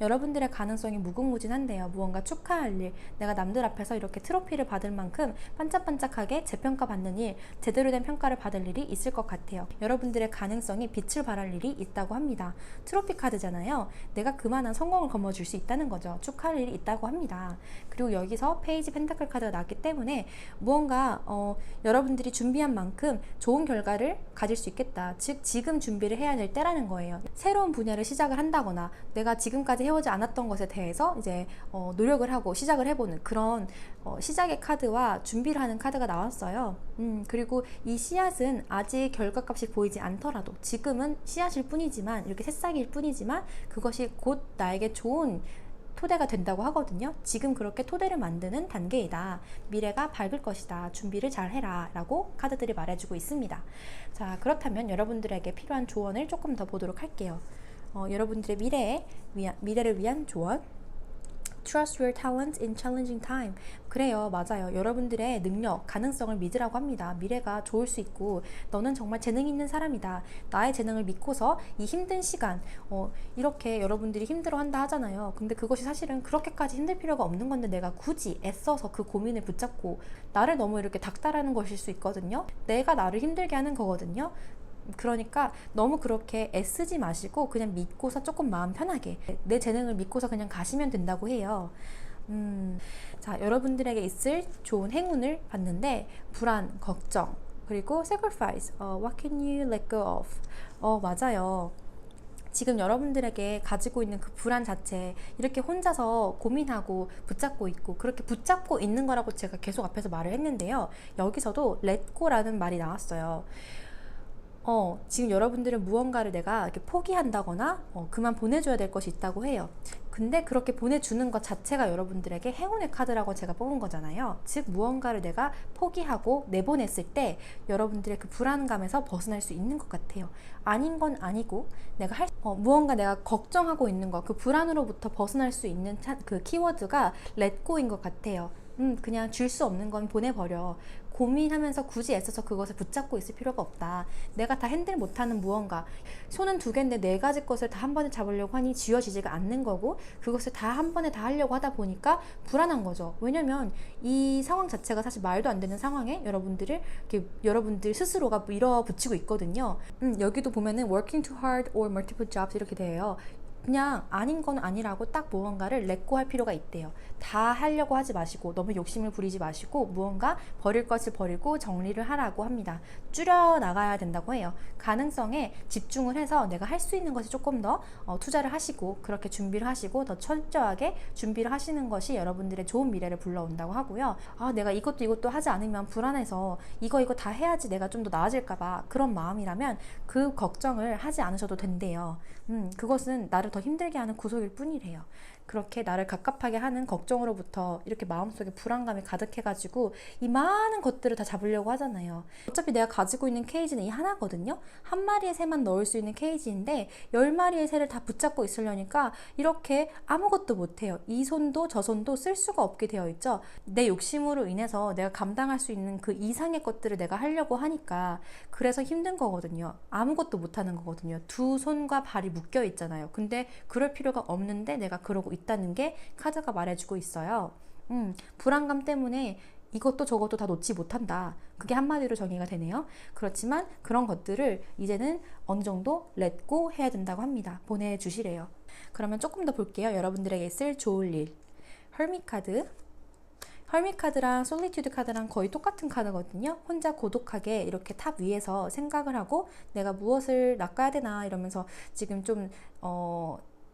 여러분들의 가능성이 무궁무진한데요. 무언가 축하할 일, 내가 남들 앞에서 이렇게 트로피를 받을 만큼 반짝반짝하게 재평가받는 일, 제대로 된 평가를 받을 일이 있을 것 같아요. 여러분들의 가능성이 빛을 발할 일이 있다고 합니다. 트로피 카드잖아요. 내가 그만한 성공을 거머쥘 수 있다는 거죠. 축하할 일이 있다고 합니다. 그리고 여기서 페이지 펜타클 카드가 나왔기 때문에 무언가 여러분들이 준비한 만큼 좋은 결과를 가질 수 있겠다. 즉 지금 준비를 해야 될 때라는 거예요. 새로운 분야를 시작을 한다거나 내가 지금까지 해오지 않았던 것에 대해서 이제 노력을 하고 시작을 해보는 그런 시작의 카드와 준비를 하는 카드가 나왔어요. 그리고 이 씨앗은 아직 결과값이 보이지 않더라도 지금은 씨앗일 뿐이지만, 이렇게 새싹일 뿐이지만 그것이 곧 나에게 좋은 토대가 된다고 하거든요. 지금 그렇게 토대를 만드는 단계이다. 미래가 밝을 것이다. 준비를 잘 해라 라고 카드들이 말해주고 있습니다. 자, 그렇다면 여러분들에게 필요한 조언을 조금 더 보도록 할게요. 여러분들의 미래를 위한 조언. Trust your talents in challenging time. 그래요, 맞아요. 여러분들의 능력, 가능성을 믿으라고 합니다. 미래가 좋을 수 있고 너는 정말 재능이 있는 사람이다. 나의 재능을 믿고서 이 힘든 시간, 이렇게 여러분들이 힘들어한다 하잖아요. 근데 그것이 사실은 그렇게까지 힘들 필요가 없는 건데 내가 굳이 애써서 그 고민을 붙잡고 나를 너무 이렇게 닥달하는 것일 수 있거든요. 내가 나를 힘들게 하는 거거든요. 그러니까 너무 그렇게 애쓰지 마시고 그냥 믿고서 조금 마음 편하게 내 재능을 믿고서 그냥 가시면 된다고 해요. 자, 여러분들에게 있을 좋은 행운을 봤는데 불안, 걱정, 그리고 sacrifice, what can you let go of? 맞아요. 지금 여러분들에게 가지고 있는 그 불안 자체, 이렇게 혼자서 고민하고 붙잡고 있고 그렇게 붙잡고 있는 거라고 제가 계속 앞에서 말을 했는데요. 여기서도 let go라는 말이 나왔어요. 지금 여러분들은 무언가를 내가 이렇게 포기한다거나 그만 보내줘야 될 것이 있다고 해요. 근데 그렇게 보내주는 것 자체가 여러분들에게 행운의 카드라고 제가 뽑은 거잖아요. 즉 무언가를 내가 포기하고 내보냈을 때 여러분들의 그 불안감에서 벗어날 수 있는 것 같아요. 아닌 건 아니고 내가 무언가 내가 걱정하고 있는 것, 그 불안으로부터 벗어날 수 있는 그 키워드가 let go인 것 같아요. 그냥 줄 수 없는 건 보내버려. 고민하면서 굳이 애써서 그것을 붙잡고 있을 필요가 없다. 내가 다 핸들 못하는 무언가, 손은 두 개인데 네 가지 것을 다 한 번에 잡으려고 하니 쥐어지지가 않는 거고, 그것을 다 한 번에 다 하려고 하다 보니까 불안한 거죠. 왜냐면 이 상황 자체가 사실 말도 안 되는 상황에 여러분들 스스로가 밀어붙이고 있거든요. 여기도 보면은 working too hard or multiple jobs 이렇게 돼요. 그냥 아닌 건 아니라고 딱 무언가를 렛고 할 필요가 있대요. 다 하려고 하지 마시고 너무 욕심을 부리지 마시고 무언가 버릴 것을 버리고 정리를 하라고 합니다. 줄여 나가야 된다고 해요. 가능성에 집중을 해서 내가 할 수 있는 것에 조금 더 투자를 하시고 그렇게 준비를 하시고 더 철저하게 준비를 하시는 것이 여러분들의 좋은 미래를 불러온다고 하고요. 내가 이것도 하지 않으면 불안해서 이거 다 해야지 내가 좀 더 나아질까 봐, 그런 마음이라면 그 걱정을 하지 않으셔도 된대요. 그것은 나를 더 힘들게 하는 구석일 뿐이래요. 그렇게 나를 갑갑하게 하는 걱정으로부터 이렇게 마음속에 불안감이 가득해가지고 이 많은 것들을 다 잡으려고 하잖아요. 어차피 내가 가지고 있는 케이지는 이 하나거든요. 한 마리의 새만 넣을 수 있는 케이지인데 10마리의 새를 다 붙잡고 있으려니까 이렇게 아무것도 못해요. 이 손도 저 손도 쓸 수가 없게 되어 있죠. 내 욕심으로 인해서 내가 감당할 수 있는 그 이상의 것들을 내가 하려고 하니까 그래서 힘든 거거든요. 아무것도 못하는 거거든요. 두 손과 발이 묶여 있잖아요. 근데 그럴 필요가 없는데 내가 그러고 있다는 게 카드가 말해주고 있어요. 불안감 때문에 이것도 저것도 다 놓지 못한다. 그게 한마디로 정의가 되네요. 그렇지만 그런 것들을 이제는 어느 정도 let go 해야 된다고 합니다. 보내주시래요. 그러면 조금 더 볼게요. 여러분들에게 있을 좋을 일. hermit 카드. hermit 카드랑 솔리튜드 카드랑 거의 똑같은 카드거든요. 혼자 고독하게 이렇게 탑 위에서 생각을 하고 내가 무엇을 낚아야 되나 이러면서 지금 좀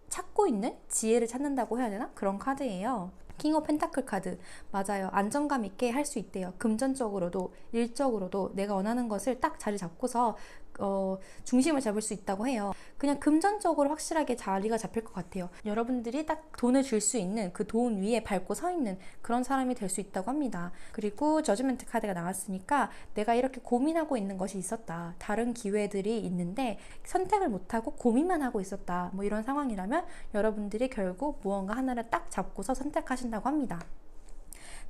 찾고 있는 지혜를 찾는다고 해야 되나? 그런 카드예요. 킹 오브 펜타클 카드. 맞아요. 안정감 있게 할 수 있대요. 금전적으로도 일적으로도 내가 원하는 것을 딱 자리 잡고서 중심을 잡을 수 있다고 해요. 그냥 금전적으로 확실하게 자리가 잡힐 것 같아요. 여러분들이 딱 돈을 줄 수 있는 그 돈 위에 밟고 서 있는 그런 사람이 될 수 있다고 합니다. 그리고 저지먼트 카드가 나왔으니까 내가 이렇게 고민하고 있는 것이 있었다. 다른 기회들이 있는데 선택을 못하고 고민만 하고 있었다. 뭐 이런 상황이라면 여러분들이 결국 무언가 하나를 딱 잡고서 선택하신다고 합니다.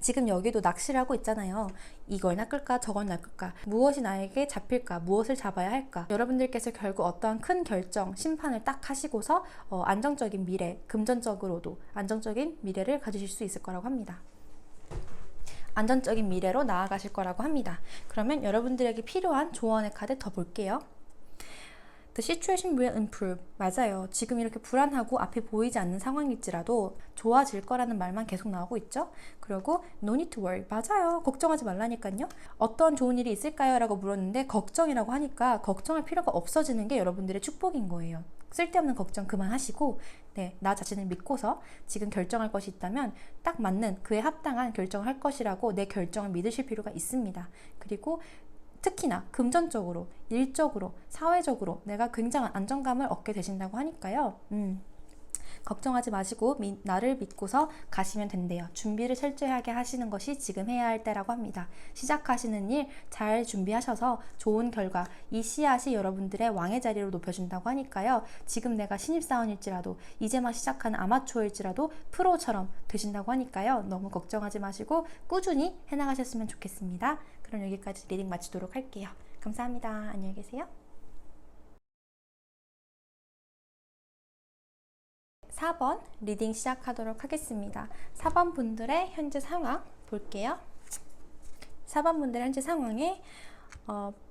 지금 여기도 낚시를 하고 있잖아요. 이걸 낚을까 저걸 낚을까, 무엇이 나에게 잡힐까, 무엇을 잡아야 할까. 여러분들께서 결국 어떠한 큰 결정, 심판을 딱 하시고서 안정적인 미래, 금전적으로도 안정적인 미래를 가지실 수 있을 거라고 합니다. 안정적인 미래로 나아가실 거라고 합니다. 그러면 여러분들에게 필요한 조언의 카드 더 볼게요. The situation will improve. 맞아요. 지금 이렇게 불안하고 앞이 보이지 않는 상황일지라도 좋아질 거라는 말만 계속 나오고 있죠. 그리고 no need to worry. 맞아요. 걱정하지 말라니까요. 어떤 좋은 일이 있을까요? 라고 물었는데 걱정이라고 하니까 걱정할 필요가 없어지는 게 여러분들의 축복인 거예요. 쓸데없는 걱정 그만하시고 나 자신을 믿고서 지금 결정할 것이 있다면 딱 맞는 그에 합당한 결정을 할 것이라고 내 결정을 믿으실 필요가 있습니다. 그리고 특히나 금전적으로, 일적으로, 사회적으로 내가 굉장한 안정감을 얻게 되신다고 하니까요. 걱정하지 마시고 나를 믿고서 가시면 된대요. 준비를 철저하게 하시는 것이 지금 해야 할 때라고 합니다. 시작하시는 일 잘 준비하셔서 좋은 결과, 이 씨앗이 여러분들의 왕의 자리로 높여준다고 하니까요. 지금 내가 신입사원일지라도 이제 막 시작하는 아마추어일지라도 프로처럼 되신다고 하니까요. 너무 걱정하지 마시고 꾸준히 해나가셨으면 좋겠습니다. 그럼 여기까지 리딩 마치도록 할게요. 감사합니다. 안녕히 계세요. 4번 리딩 시작하도록 하겠습니다. 4번 분들의 현재 상황 볼게요. 4번 분들의 현재 상황에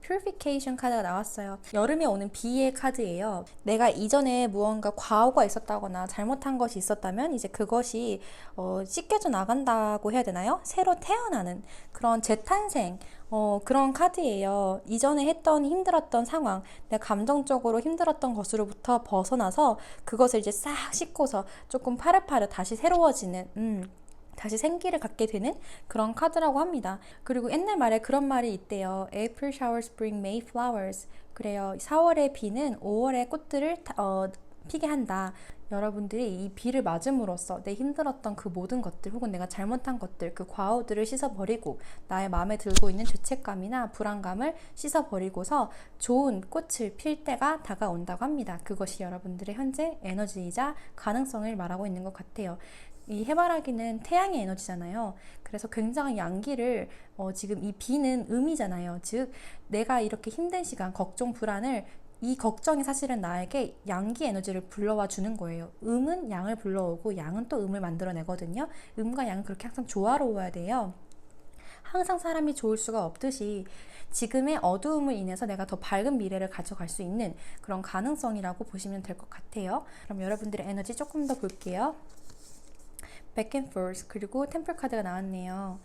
Purification 카드가 나왔어요. 여름에 오는 비의 카드예요. 내가 이전에 무언가 과오가 있었다거나 잘못한 것이 있었다면 이제 그것이 씻겨져 나간다고 해야 되나요? 새로 태어나는 그런 재탄생 그런 카드예요. 이전에 했던 힘들었던 상황, 내가 감정적으로 힘들었던 것으로부터 벗어나서 그것을 이제 싹 씻고서 조금 파릇파릇 다시 새로워지는 다시 생기를 갖게 되는 그런 카드라고 합니다. 그리고 옛날 말에 그런 말이 있대요. April showers bring May flowers. 그래요. 4월의 비는 5월의 꽃들을 피게 한다. 여러분들이 이 비를 맞음으로써 내 힘들었던 그 모든 것들 혹은 내가 잘못한 것들, 그 과오들을 씻어버리고 나의 마음에 들고 있는 죄책감이나 불안감을 씻어버리고서 좋은 꽃을 필 때가 다가온다고 합니다. 그것이 여러분들의 현재 에너지이자 가능성을 말하고 있는 것 같아요. 이 해바라기는 태양의 에너지잖아요. 그래서 굉장히 양기를 지금 이 비는 음이잖아요. 즉 내가 이렇게 힘든 시간, 걱정, 불안을 이 걱정이 사실은 나에게 양기 에너지를 불러와 주는 거예요. 음은 양을 불러오고 양은 또 음을 만들어내거든요. 음과 양은 그렇게 항상 조화로워야 돼요. 항상 사람이 좋을 수가 없듯이 지금의 어두움을 인해서 내가 더 밝은 미래를 가져갈 수 있는 그런 가능성이라고 보시면 될 것 같아요. 그럼 여러분들의 에너지 조금 더 볼게요. Back and forth. 그리고 템플 카드가 나왔네요.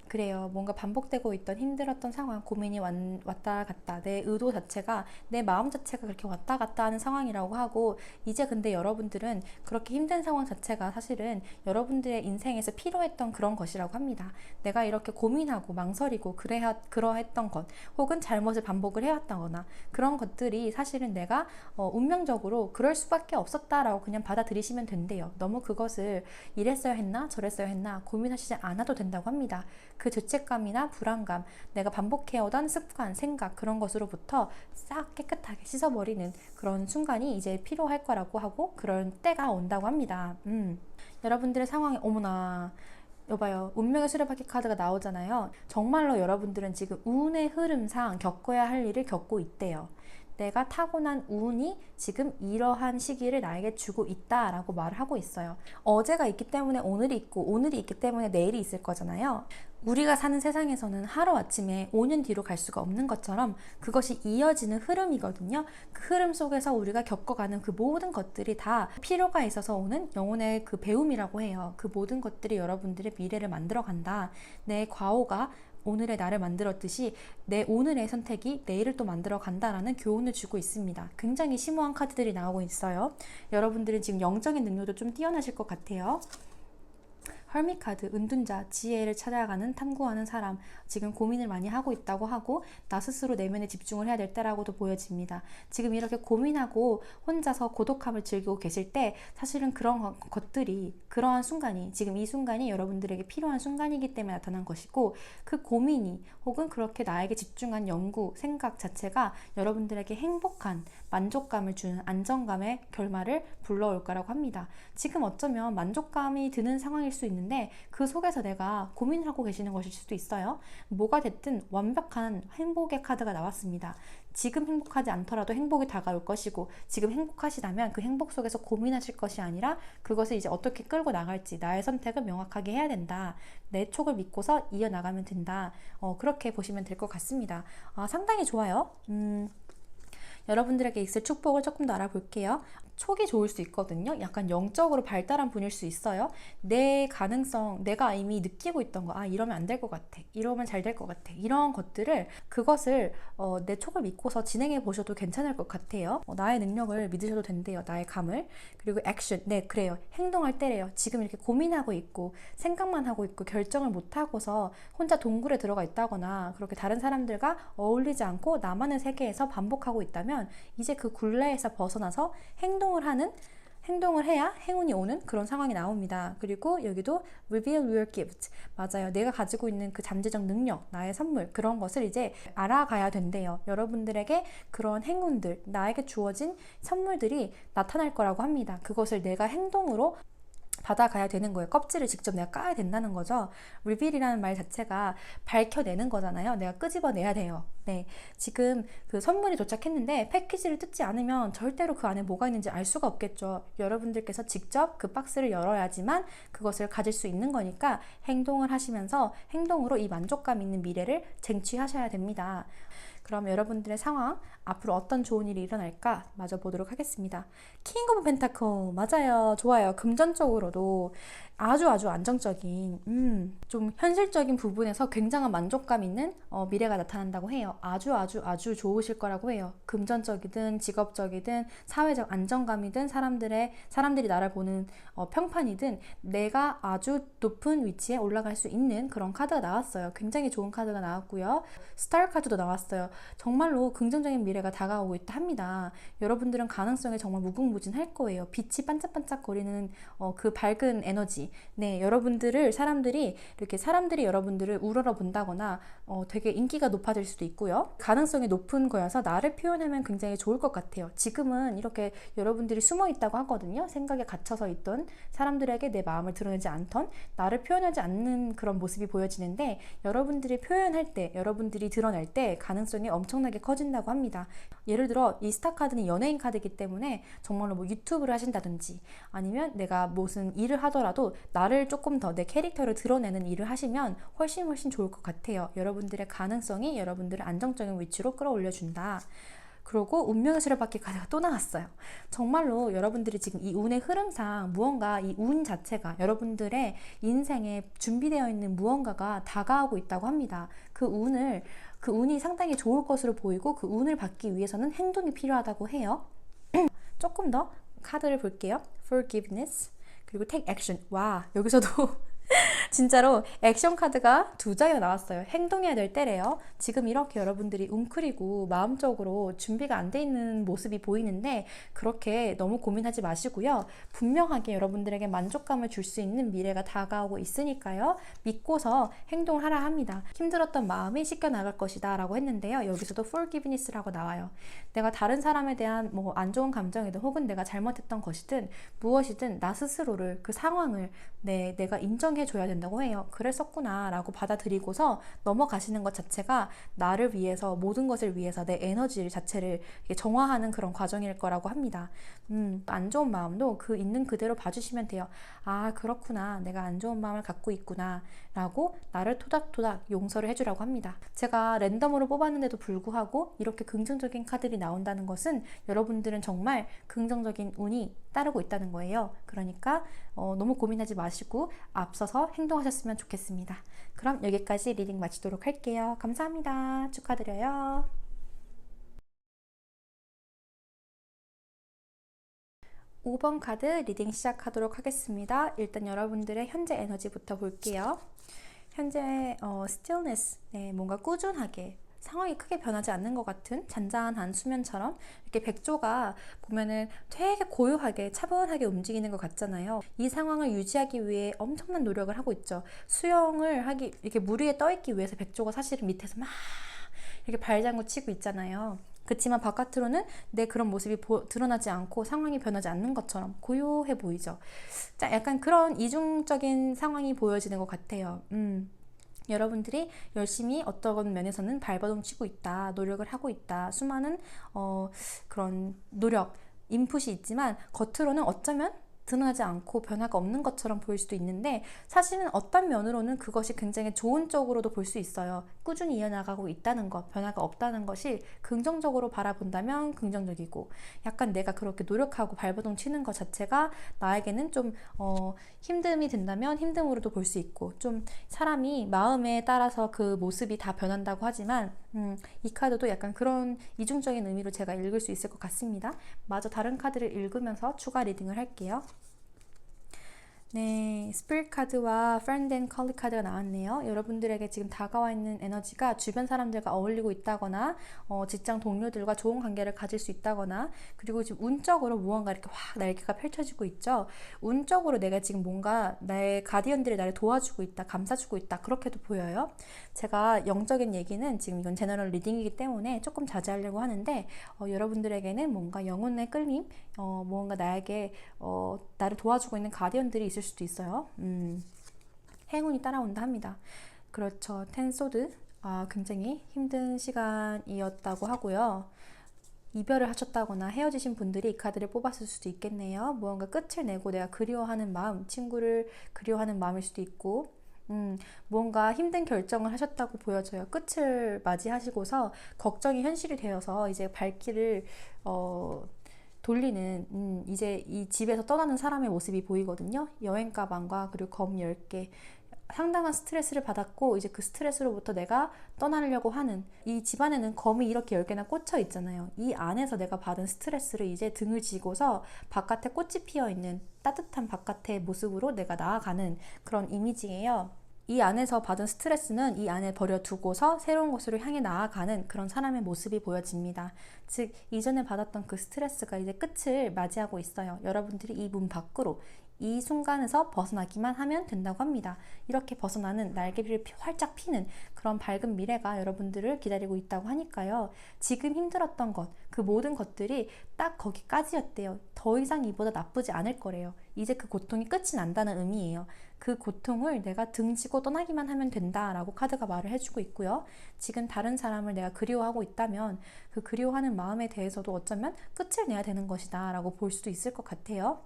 그래요. 뭔가 반복되고 있던 힘들었던 상황, 고민이 왔다 갔다, 내 의도 자체가, 내 마음 자체가 그렇게 왔다 갔다 하는 상황이라고 하고, 이제 근데 여러분들은 그렇게 힘든 상황 자체가 사실은 여러분들의 인생에서 필요했던 그런 것이라고 합니다. 내가 이렇게 고민하고 망설이고 그러했던 것, 혹은 잘못을 반복을 해왔다거나 그런 것들이 사실은 내가 운명적으로 그럴 수밖에 없었다라고 그냥 받아들이시면 된대요. 너무 그것을 이랬어야 했나 저랬어야 했나 고민하시지 않아도 된다고 합니다. 그 죄책감이나 불안감, 내가 반복해오던 습관, 생각 그런 것으로부터 싹 깨끗하게 씻어버리는 그런 순간이 이제 필요할 거라고 하고 그런 때가 온다고 합니다. 여러분들의 상황에 어머나 여봐요. 운명의 수레바퀴 카드가 나오잖아요. 정말로 여러분들은 지금 운의 흐름상 겪어야 할 일을 겪고 있대요. 내가 타고난 운이 지금 이러한 시기를 나에게 주고 있다라고 말을 하고 있어요. 어제가 있기 때문에 오늘이 있고 오늘이 있기 때문에 내일이 있을 거잖아요. 우리가 사는 세상에서는 하루아침에 5년 뒤로 갈 수가 없는 것처럼 그것이 이어지는 흐름이거든요. 그 흐름 속에서 우리가 겪어가는 그 모든 것들이 다 필요가 있어서 오는 영혼의 그 배움이라고 해요. 그 모든 것들이 여러분들의 미래를 만들어간다. 내 과오가 오늘의 나를 만들었듯이 내 오늘의 선택이 내일을 또 만들어 간다라는 교훈을 주고 있습니다. 굉장히 심오한 카드들이 나오고 있어요. 여러분들은 지금 영적인 능력도 좀 뛰어나실 것 같아요. 헐밋 카드, 은둔자, 지혜를 찾아가는 탐구하는 사람, 지금 고민을 많이 하고 있다고 하고 나 스스로 내면에 집중을 해야 될 때라고도 보여집니다. 지금 이렇게 고민하고 혼자서 고독함을 즐기고 계실 때 사실은 그런 것들이, 그러한 순간이, 지금 이 순간이 여러분들에게 필요한 순간이기 때문에 나타난 것이고, 그 고민이 혹은 그렇게 나에게 집중한 연구, 생각 자체가 여러분들에게 행복한 만족감을 주는 안정감의 결말을 불러올 거라고 합니다. 지금 어쩌면 만족감이 드는 상황일 수 있는데 그 속에서 내가 고민하고 계시는 것일 수도 있어요. 뭐가 됐든 완벽한 행복의 카드가 나왔습니다. 지금 행복하지 않더라도 행복이 다가올 것이고, 지금 행복하시다면 그 행복 속에서 고민하실 것이 아니라 그것을 이제 어떻게 끌고 나갈지 나의 선택을 명확하게 해야 된다. 내 촉을 믿고서 이어나가면 된다. 그렇게 보시면 될 것 같습니다. 상당히 좋아요. 여러분들에게 있을 축복을 조금 더 알아볼게요. 촉이 좋을 수 있거든요. 약간 영적으로 발달한 분일 수 있어요. 내 가능성, 내가 이미 느끼고 있던 거, 이러면 안 될 것 같아, 이러면 잘 될 것 같아, 이런 것들을, 그것을 내 촉을 믿고서 진행해 보셔도 괜찮을 것 같아요. 나의 능력을 믿으셔도 된대요. 나의 감을. 그리고 액션, 네 그래요, 행동할 때래요. 지금 이렇게 고민하고 있고 생각만 하고 있고 결정을 못 하고서 혼자 동굴에 들어가 있다거나 그렇게 다른 사람들과 어울리지 않고 나만의 세계에서 반복하고 있다면 이제 그 굴레에서 벗어나서 행동을 해야 행운이 오는 그런 상황이 나옵니다. 그리고 여기도 reveal your gift. 맞아요. 내가 가지고 있는 그 잠재적 능력, 나의 선물, 그런 것을 이제 알아가야 된대요. 여러분들에게 그런 행운들, 나에게 주어진 선물들이 나타날 거라고 합니다. 그것을 내가 행동으로 받아가야 되는 거예요. 껍질을 직접 내가 까야 된다는 거죠. reveal이라는 말 자체가 밝혀내는 거잖아요. 내가 끄집어내야 돼요. 네, 지금 그 선물이 도착했는데 패키지를 뜯지 않으면 절대로 그 안에 뭐가 있는지 알 수가 없겠죠. 여러분들께서 직접 그 박스를 열어야지만 그것을 가질 수 있는 거니까 행동을 하시면서 행동으로 이 만족감 있는 미래를 쟁취하셔야 됩니다. 그럼 여러분들의 상황, 앞으로 어떤 좋은 일이 일어날까 마저 보도록 하겠습니다. 킹 오브 펜타클, 맞아요. 좋아요. 금전적으로도 아주 안정적인, 좀 현실적인 부분에서 굉장한 만족감 있는 미래가 나타난다고 해요. 아주 좋으실 거라고 해요. 금전적이든 직업적이든 사회적 안정감이든 사람들이 나를 보는 평판이든 내가 아주 높은 위치에 올라갈 수 있는 그런 카드가 나왔어요. 굉장히 좋은 카드가 나왔고요. 스타 카드도 나왔어요. 정말로 긍정적인 미래가 다가오고 있다 합니다. 여러분들은 가능성이 정말 무궁무진할 거예요. 빛이 반짝반짝거리는 그 밝은 에너지. 네, 사람들이 여러분들을 우러러 본다거나 되게 인기가 높아질 수도 있고요. 가능성이 높은 거여서 나를 표현하면 굉장히 좋을 것 같아요. 지금은 이렇게 여러분들이 숨어 있다고 하거든요. 생각에 갇혀서 있던 사람들에게 내 마음을 드러내지 않던, 나를 표현하지 않는 그런 모습이 보여지는데, 여러분들이 표현할 때, 여러분들이 드러낼 때 가능성이 엄청나게 커진다고 합니다. 예를 들어 이 스타 카드는 연예인 카드이기 때문에 정말로 뭐 유튜브를 하신다든지 아니면 내가 무슨 일을 하더라도 나를 조금 더 내 캐릭터를 드러내는 일을 하시면 훨씬 좋을 것 같아요. 여러분들의 가능성이 여러분들을 안정적인 위치로 끌어올려준다. 그리고 운명의 수레바퀴 카드가 또 나왔어요. 정말로 여러분들이 지금 이 운의 흐름상 무언가, 이 운 자체가 여러분들의 인생에 준비되어 있는 무언가가 다가오고 있다고 합니다. 그 운이 상당히 좋을 것으로 보이고 그 운을 받기 위해서는 행동이 필요하다고 해요. 조금 더 카드를 볼게요. Forgiveness, 그리고 Take Action. 와, 여기서도 진짜로 액션 카드가 2장이나 나왔어요. 행동해야 될 때래요. 지금 이렇게 여러분들이 웅크리고 마음적으로 준비가 안 돼 있는 모습이 보이는데 그렇게 너무 고민하지 마시고요. 분명하게 여러분들에게 만족감을 줄 수 있는 미래가 다가오고 있으니까요. 믿고서 행동을 하라 합니다. 힘들었던 마음이 씻겨나갈 것이다 라고 했는데요. 여기서도 forgiveness라고 나와요. 내가 다른 사람에 대한 뭐 안 좋은 감정이든 혹은 내가 잘못했던 것이든 무엇이든 나 스스로를, 그 상황을 내가 인정해 줘야 된다고 해요. 그랬었구나 라고 받아들이고서 넘어가시는 것 자체가 나를 위해서, 모든 것을 위해서 내 에너지 자체를 정화하는 그런 과정일 거라고 합니다. 안 좋은 마음도 그 있는 그대로 봐주시면 돼요. 아, 그렇구나, 내가 안 좋은 마음을 갖고 있구나 라고 나를 토닥토닥 용서를 해주라고 합니다. 제가 랜덤으로 뽑았는데도 불구하고 이렇게 긍정적인 카드들이 나온다는 것은 여러분들은 정말 긍정적인 운이 따르고 있다는 거예요. 그러니까 너무 고민하지 마시고 앞서서 행동하셨으면 좋겠습니다. 그럼 여기까지 리딩 마치도록 할게요. 감사합니다. 축하드려요. 5번 카드 리딩 시작하도록 하겠습니다. 일단 여러분들의 현재 에너지부터 볼게요. 현재 stillness, 네, 뭔가 꾸준하게 상황이 크게 변하지 않는 것 같은 잔잔한 수면처럼 이렇게 백조가 보면은 되게 고요하게 차분하게 움직이는 것 같잖아요. 이 상황을 유지하기 위해 엄청난 노력을 하고 있죠. 수영을 하기, 이렇게 물 위에 떠 있기 위해서 백조가 사실은 밑에서 막 이렇게 발장구 치고 있잖아요. 그렇지만 바깥으로는 내 그런 모습이 드러나지 않고 상황이 변하지 않는 것처럼 고요해 보이죠. 자, 약간 그런 이중적인 상황이 보여지는 것 같아요. 여러분들이 열심히 어떤 면에서는 발버둥 치고 있다, 노력을 하고 있다, 수많은 그런 노력, 인풋이 있지만 겉으로는 어쩌면 드러나지 않고 변화가 없는 것처럼 보일 수도 있는데 사실은 어떤 면으로는 그것이 굉장히 좋은 쪽으로도 볼 수 있어요. 꾸준히 이어나가고 있다는 것, 변화가 없다는 것이 긍정적으로 바라본다면 긍정적이고 약간 내가 그렇게 노력하고 발버둥 치는 것 자체가 나에게는 좀 힘듦이 든다면 힘듦으로도 볼 수 있고 좀 사람이 마음에 따라서 그 모습이 다 변한다고 하지만 이 카드도 약간 그런 이중적인 의미로 제가 읽을 수 있을 것 같습니다. 마저 다른 카드를 읽으면서 추가 리딩을 할게요. 네, 스피릿 카드와 프렌드 앤 컬리 카드가 나왔네요. 여러분들에게 지금 다가와 있는 에너지가 주변 사람들과 어울리고 있다거나 직장 동료들과 좋은 관계를 가질 수 있다거나 그리고 지금 운적으로 무언가 이렇게 확 날개가 펼쳐지고 있죠. 운적으로 내가 지금 뭔가 나의 가디언들이 나를 도와주고 있다, 감싸주고 있다 그렇게도 보여요. 제가 영적인 얘기는 지금 이건 제너럴 리딩이기 때문에 조금 자제하려고 하는데 여러분들에게는 뭔가 영혼의 끌림, 무언가 나에게 나를 도와주고 있는 가디언들이 있을 수도 있어요. 행운이 따라온다 합니다. 그렇죠. 텐소드. 굉장히 힘든 시간이었다고 하고요. 이별을 하셨다거나 헤어지신 분들이 이 카드를 뽑았을 수도 있겠네요. 무언가 끝을 내고 내가 그리워하는 마음, 친구를 그리워하는 마음일 수도 있고 무언가 힘든 결정을 하셨다고 보여져요. 끝을 맞이하시고서 걱정이 현실이 되어서 이제 발길을 돌리는 이제 이 집에서 떠나는 사람의 모습이 보이거든요. 여행 가방과 그리고 검 10개 상당한 스트레스를 받았고 이제 그 스트레스로부터 내가 떠나려고 하는 이 집안에는 검이 이렇게 10개나 꽂혀 있잖아요. 이 안에서 내가 받은 스트레스를 이제 등을 지고서 바깥에 꽃이 피어 있는 따뜻한 바깥의 모습으로 내가 나아가는 그런 이미지예요. 이 안에서 받은 스트레스는 이 안에 버려두고서 새로운 곳으로 향해 나아가는 그런 사람의 모습이 보여집니다. 즉 이전에 받았던 그 스트레스가 이제 끝을 맞이하고 있어요. 여러분들이 이 문 밖으로 이 순간에서 벗어나기만 하면 된다고 합니다. 이렇게 벗어나는 날개를 활짝 피는 그런 밝은 미래가 여러분들을 기다리고 있다고 하니까요. 지금 힘들었던 것, 그 모든 것들이 딱 거기까지였대요. 더 이상 이보다 나쁘지 않을 거래요. 이제 그 고통이 끝이 난다는 의미예요. 그 고통을 내가 등지고 떠나기만 하면 된다라고 카드가 말을 해주고 있고요. 지금 다른 사람을 내가 그리워하고 있다면 그 그리워하는 마음에 대해서도 어쩌면 끝을 내야 되는 것이다 라고 볼 수도 있을 것 같아요.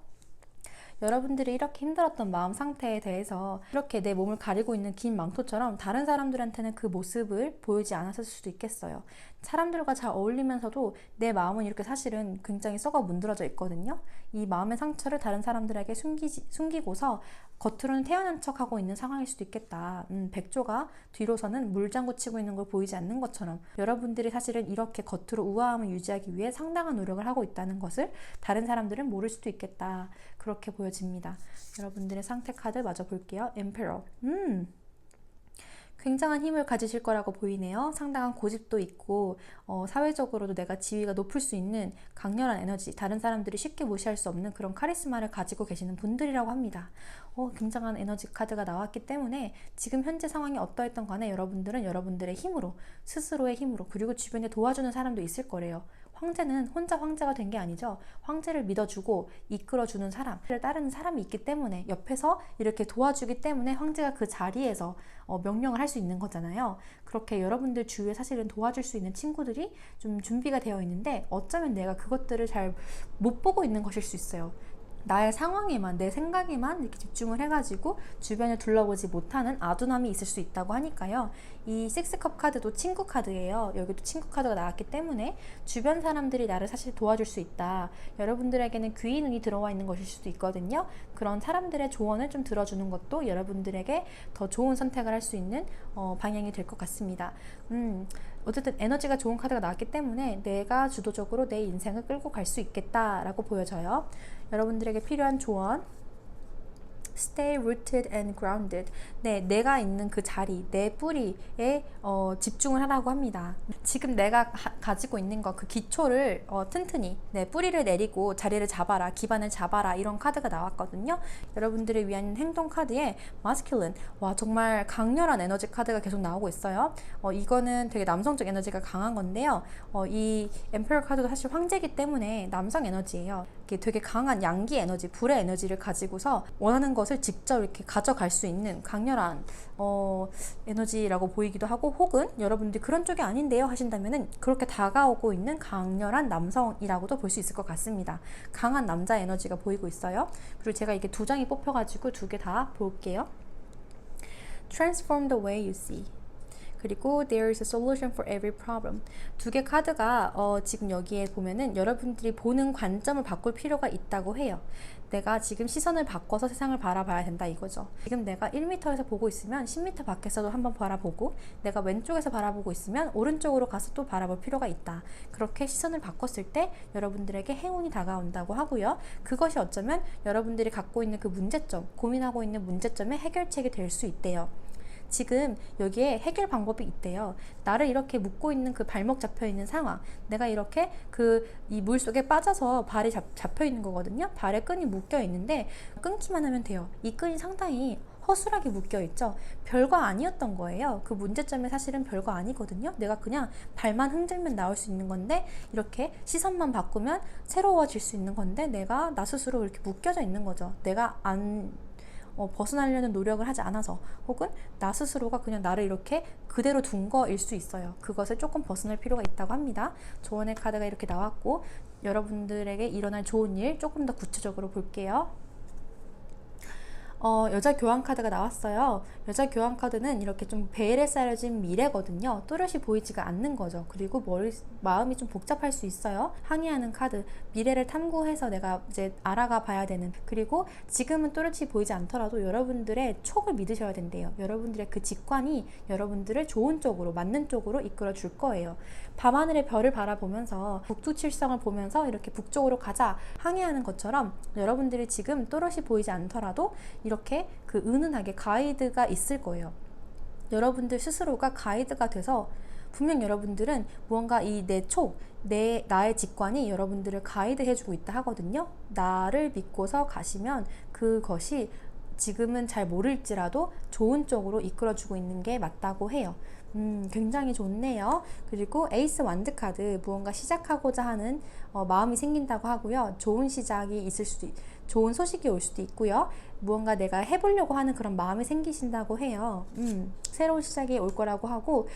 여러분들이 이렇게 힘들었던 마음 상태에 대해서 이렇게 내 몸을 가리고 있는 긴 망토처럼 다른 사람들한테는 그 모습을 보이지 않았을 수도 있겠어요. 사람들과 잘 어울리면서도 내 마음은 이렇게 사실은 굉장히 썩어 문드러져 있거든요. 이 마음의 상처를 다른 사람들에게 숨기고서 겉으로는 태어난 척하고 있는 상황일 수도 있겠다. 백조가 뒤로서는 물장구 치고 있는 걸 보이지 않는 것처럼 여러분들이 사실은 이렇게 겉으로 우아함을 유지하기 위해 상당한 노력을 하고 있다는 것을 다른 사람들은 모를 수도 있겠다. 그렇게 보여집니다. 여러분들의 상태 카드 마저 볼게요. 엠페러. 굉장한 힘을 가지실 거라고 보이네요. 상당한 고집도 있고 사회적으로도 내가 지위가 높을 수 있는 강렬한 에너지, 다른 사람들이 쉽게 무시할 수 없는 그런 카리스마를 가지고 계시는 분들이라고 합니다. 굉장한 에너지 카드가 나왔기 때문에 지금 현재 상황이 어떠했던 간에 여러분들은 여러분들의 힘으로, 스스로의 힘으로, 그리고 주변에 도와주는 사람도 있을 거래요. 황제는 혼자 황제가 된 게 아니죠. 황제를 믿어주고 이끌어주는 사람을 따르는 사람이 있기 때문에 옆에서 이렇게 도와주기 때문에 황제가 그 자리에서 명령을 할 수 있는 거잖아요. 그렇게 여러분들 주위에 사실은 도와줄 수 있는 친구들이 좀 준비가 되어 있는데 어쩌면 내가 그것들을 잘 못 보고 있는 것일 수 있어요. 나의 상황에만, 내 생각에만 이렇게 집중을 해가지고 주변을 둘러보지 못하는 아둔함이 있을 수 있다고 하니까요. 이 식스컵 카드도 친구 카드예요. 여기도 친구 카드가 나왔기 때문에 주변 사람들이 나를 사실 도와줄 수 있다. 여러분들에게는 귀인 운이 들어와 있는 것일 수도 있거든요. 그런 사람들의 조언을 좀 들어주는 것도 여러분들에게 더 좋은 선택을 할 수 있는 방향이 될 것 같습니다. 어쨌든 에너지가 좋은 카드가 나왔기 때문에 내가 주도적으로 내 인생을 끌고 갈 수 있겠다라고 보여져요. 여러분들에게 필요한 조언, Stay rooted and grounded. 네, 내가 있는 그 자리, 내 뿌리에 집중을 하라고 합니다. 지금 내가 가지고 있는 거, 그 기초를 튼튼히, 네, 뿌리를 내리고 자리를 잡아라, 기반을 잡아라, 이런 카드가 나왔거든요. 여러분들을 위한 행동 카드에 masculine, 와, 정말 강렬한 에너지 카드가 계속 나오고 있어요. 이거는 되게 남성적 에너지가 강한 건데요. 이 Emperor 카드도 사실 황제이기 때문에 남성 에너지예요. 되게 강한 양기 에너지, 불의 에너지를 가지고서 원하는 것을 직접 이렇게 가져갈 수 있는 강렬한 에너지라고 보이기도 하고, 혹은 여러분들이 그런 쪽이 아닌데요 하신다면은 그렇게 다가오고 있는 강렬한 남성이라고도 볼 수 있을 것 같습니다. 강한 남자 에너지가 보이고 있어요. 그리고 제가 이게 두 장이 뽑혀가지고 두 개 다 볼게요. Transform the way you see. 그리고 there is a solution for every problem. 두 개 카드가 지금 여기에 보면은 여러분들이 보는 관점을 바꿀 필요가 있다고 해요. 내가 지금 시선을 바꿔서 세상을 바라봐야 된다 이거죠. 지금 내가 1m에서 보고 있으면 10m 밖에서도 한번 바라보고, 내가 왼쪽에서 바라보고 있으면 오른쪽으로 가서 또 바라볼 필요가 있다. 그렇게 시선을 바꿨을 때 여러분들에게 행운이 다가온다고 하고요. 그것이 어쩌면 여러분들이 갖고 있는 그 문제점, 고민하고 있는 문제점의 해결책이 될 수 있대요. 지금 여기에 해결 방법이 있대요. 나를 이렇게 묶고 있는 그 발목 잡혀 있는 상황, 내가 이렇게 이 물 속에 빠져서 발이 잡혀 있는 거거든요. 발에 끈이 묶여 있는데 끊기만 하면 돼요. 이 끈이 상당히 허술하게 묶여 있죠. 별거 아니었던 거예요. 그 문제점이 사실은 별거 아니거든요. 내가 그냥 발만 흔들면 나올 수 있는 건데, 이렇게 시선만 바꾸면 새로워질 수 있는 건데, 내가 나 스스로 이렇게 묶여져 있는 거죠. 내가 벗어나려는 노력을 하지 않아서, 혹은 나 스스로가 그냥 나를 이렇게 그대로 둔 거일 수 있어요. 그것을 조금 벗어날 필요가 있다고 합니다. 조언의 카드가 이렇게 나왔고, 여러분들에게 일어날 좋은 일 조금 더 구체적으로 볼게요. 여자 교환 카드가 나왔어요. 여자 교환 카드는 이렇게 좀 베일에 쌓여진 미래거든요. 또렷이 보이지가 않는 거죠. 그리고 마음이 좀 복잡할 수 있어요. 항의하는 카드, 미래를 탐구해서 내가 이제 알아가 봐야 되는, 그리고 지금은 또렷이 보이지 않더라도 여러분들의 촉을 믿으셔야 된대요. 여러분들의 그 직관이 여러분들을 좋은 쪽으로, 맞는 쪽으로 이끌어 줄 거예요. 밤하늘의 별을 바라보면서, 북두칠성을 보면서 이렇게 북쪽으로 가자 항의하는 것처럼, 여러분들이 지금 또렷이 보이지 않더라도 이렇게 그 은은하게 가이드가 있을 거예요. 여러분들 스스로가 가이드가 돼서, 분명 여러분들은 무언가 이 내 촉, 나의 직관이 여러분들을 가이드 해주고 있다 하거든요. 나를 믿고서 가시면 그것이 지금은 잘 모를지라도 좋은 쪽으로 이끌어주고 있는 게 맞다고 해요. 굉장히 좋네요. 그리고 에이스 완드 카드, 무언가 시작하고자 하는 마음이 생긴다고 하고요. 좋은 시작이 있을 수도 좋은 소식이 올 수도 있고요. 무언가 내가 해보려고 하는 그런 마음이 생기신다고 해요. 새로운 시작이 올 거라고 하고,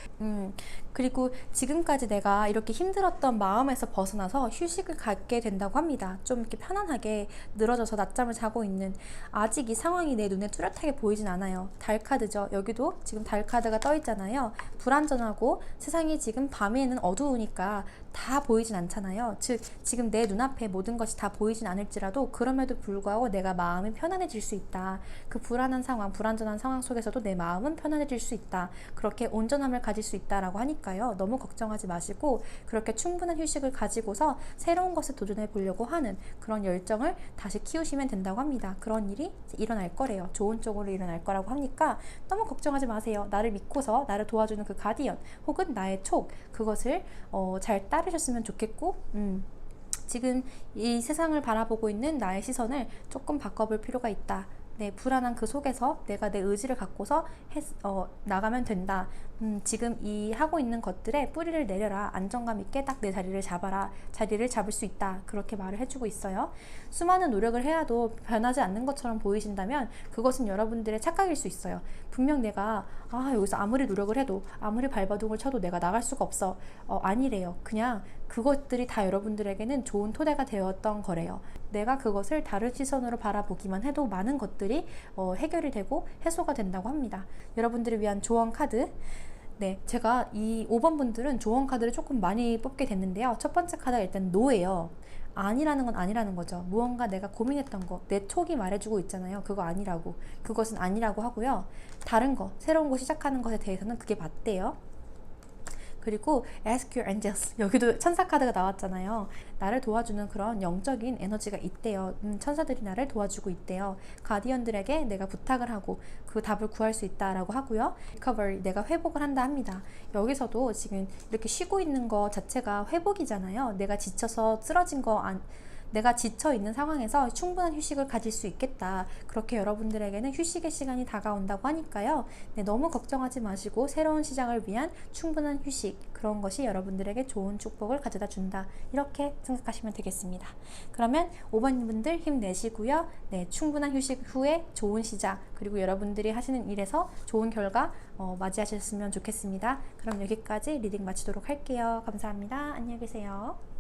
그리고 지금까지 내가 이렇게 힘들었던 마음에서 벗어나서 휴식을 갖게 된다고 합니다. 좀 이렇게 편안하게 늘어져서 낮잠을 자고 있는, 아직 이 상황이 내 눈에 뚜렷하게 보이진 않아요. 달 카드죠. 여기도 지금 달 카드가 떠 있잖아요. 불안전하고 세상이 지금 밤에는 어두우니까 다 보이진 않잖아요. 즉 지금 내 눈앞에 모든 것이 다 보이진 않을지라도, 그럼에도 불구하고 내가 마음이 편안해질 수 있다. 그 불안한 상황, 불안전한 상황 속에서도 내 마음은 편안해질 수 있다. 그렇게 온전함을 가질 수 있다라고 하니까요. 너무 걱정하지 마시고, 그렇게 충분한 휴식을 가지고서 새로운 것을 도전해 보려고 하는 그런 열정을 다시 키우시면 된다고 합니다. 그런 일이 일어날 거래요. 좋은 쪽으로 일어날 거라고 하니까 너무 걱정하지 마세요. 나를 믿고서 나를 도와주는 그 가디언, 혹은 나의 촉, 그것을 잘 따르셨으면 좋겠고, 지금 이 세상을 바라보고 있는 나의 시선을 조금 바꿔볼 필요가 있다. 네, 불안한 그 속에서 내가 내 의지를 갖고서 나가면 된다. 지금 이 하고 있는 것들에 뿌리를 내려라. 안정감 있게 딱 내 자리를 잡아라. 자리를 잡을 수 있다. 그렇게 말을 해주고 있어요. 수많은 노력을 해야도 변하지 않는 것처럼 보이신다면 그것은 여러분들의 착각일 수 있어요. 분명 내가 여기서 아무리 노력을 해도, 아무리 발버둥을 쳐도 내가 나갈 수가 없어. 아니래요. 그냥 그것들이 다 여러분들에게는 좋은 토대가 되었던 거래요. 내가 그것을 다른 시선으로 바라보기만 해도 많은 것들이 해결이 되고 해소가 된다고 합니다. 여러분들을 위한 조언 카드. 네, 제가 이 5번 분들은 조언 카드를 조금 많이 뽑게 됐는데요. 첫 번째 카드가 일단 노예요. 아니라는 건 아니라는 거죠. 무언가 내가 고민했던 거, 내 촉이 말해주고 있잖아요. 그거 아니라고. 그것은 아니라고 하고요. 다른 거, 새로운 거 시작하는 것에 대해서는 그게 맞대요. 그리고 ask your angels. 여기도 천사 카드가 나왔잖아요. 나를 도와주는 그런 영적인 에너지가 있대요. 천사들이 나를 도와주고 있대요. 가디언들에게 내가 부탁을 하고 그 답을 구할 수 있다라고 하고요. recovery, 내가 회복을 한다 합니다. 여기서도 지금 이렇게 쉬고 있는 거 자체가 회복이잖아요. 내가 지쳐서 쓰러진 거 내가 지쳐 있는 상황에서 충분한 휴식을 가질 수 있겠다. 그렇게 여러분들에게는 휴식의 시간이 다가온다고 하니까요. 네, 너무 걱정하지 마시고 새로운 시작을 위한 충분한 휴식, 그런 것이 여러분들에게 좋은 축복을 가져다 준다. 이렇게 생각하시면 되겠습니다. 그러면 5번 분들 힘내시고요. 네, 충분한 휴식 후에 좋은 시작, 그리고 여러분들이 하시는 일에서 좋은 결과 맞이하셨으면 좋겠습니다. 그럼 여기까지 리딩 마치도록 할게요. 감사합니다. 안녕히 계세요.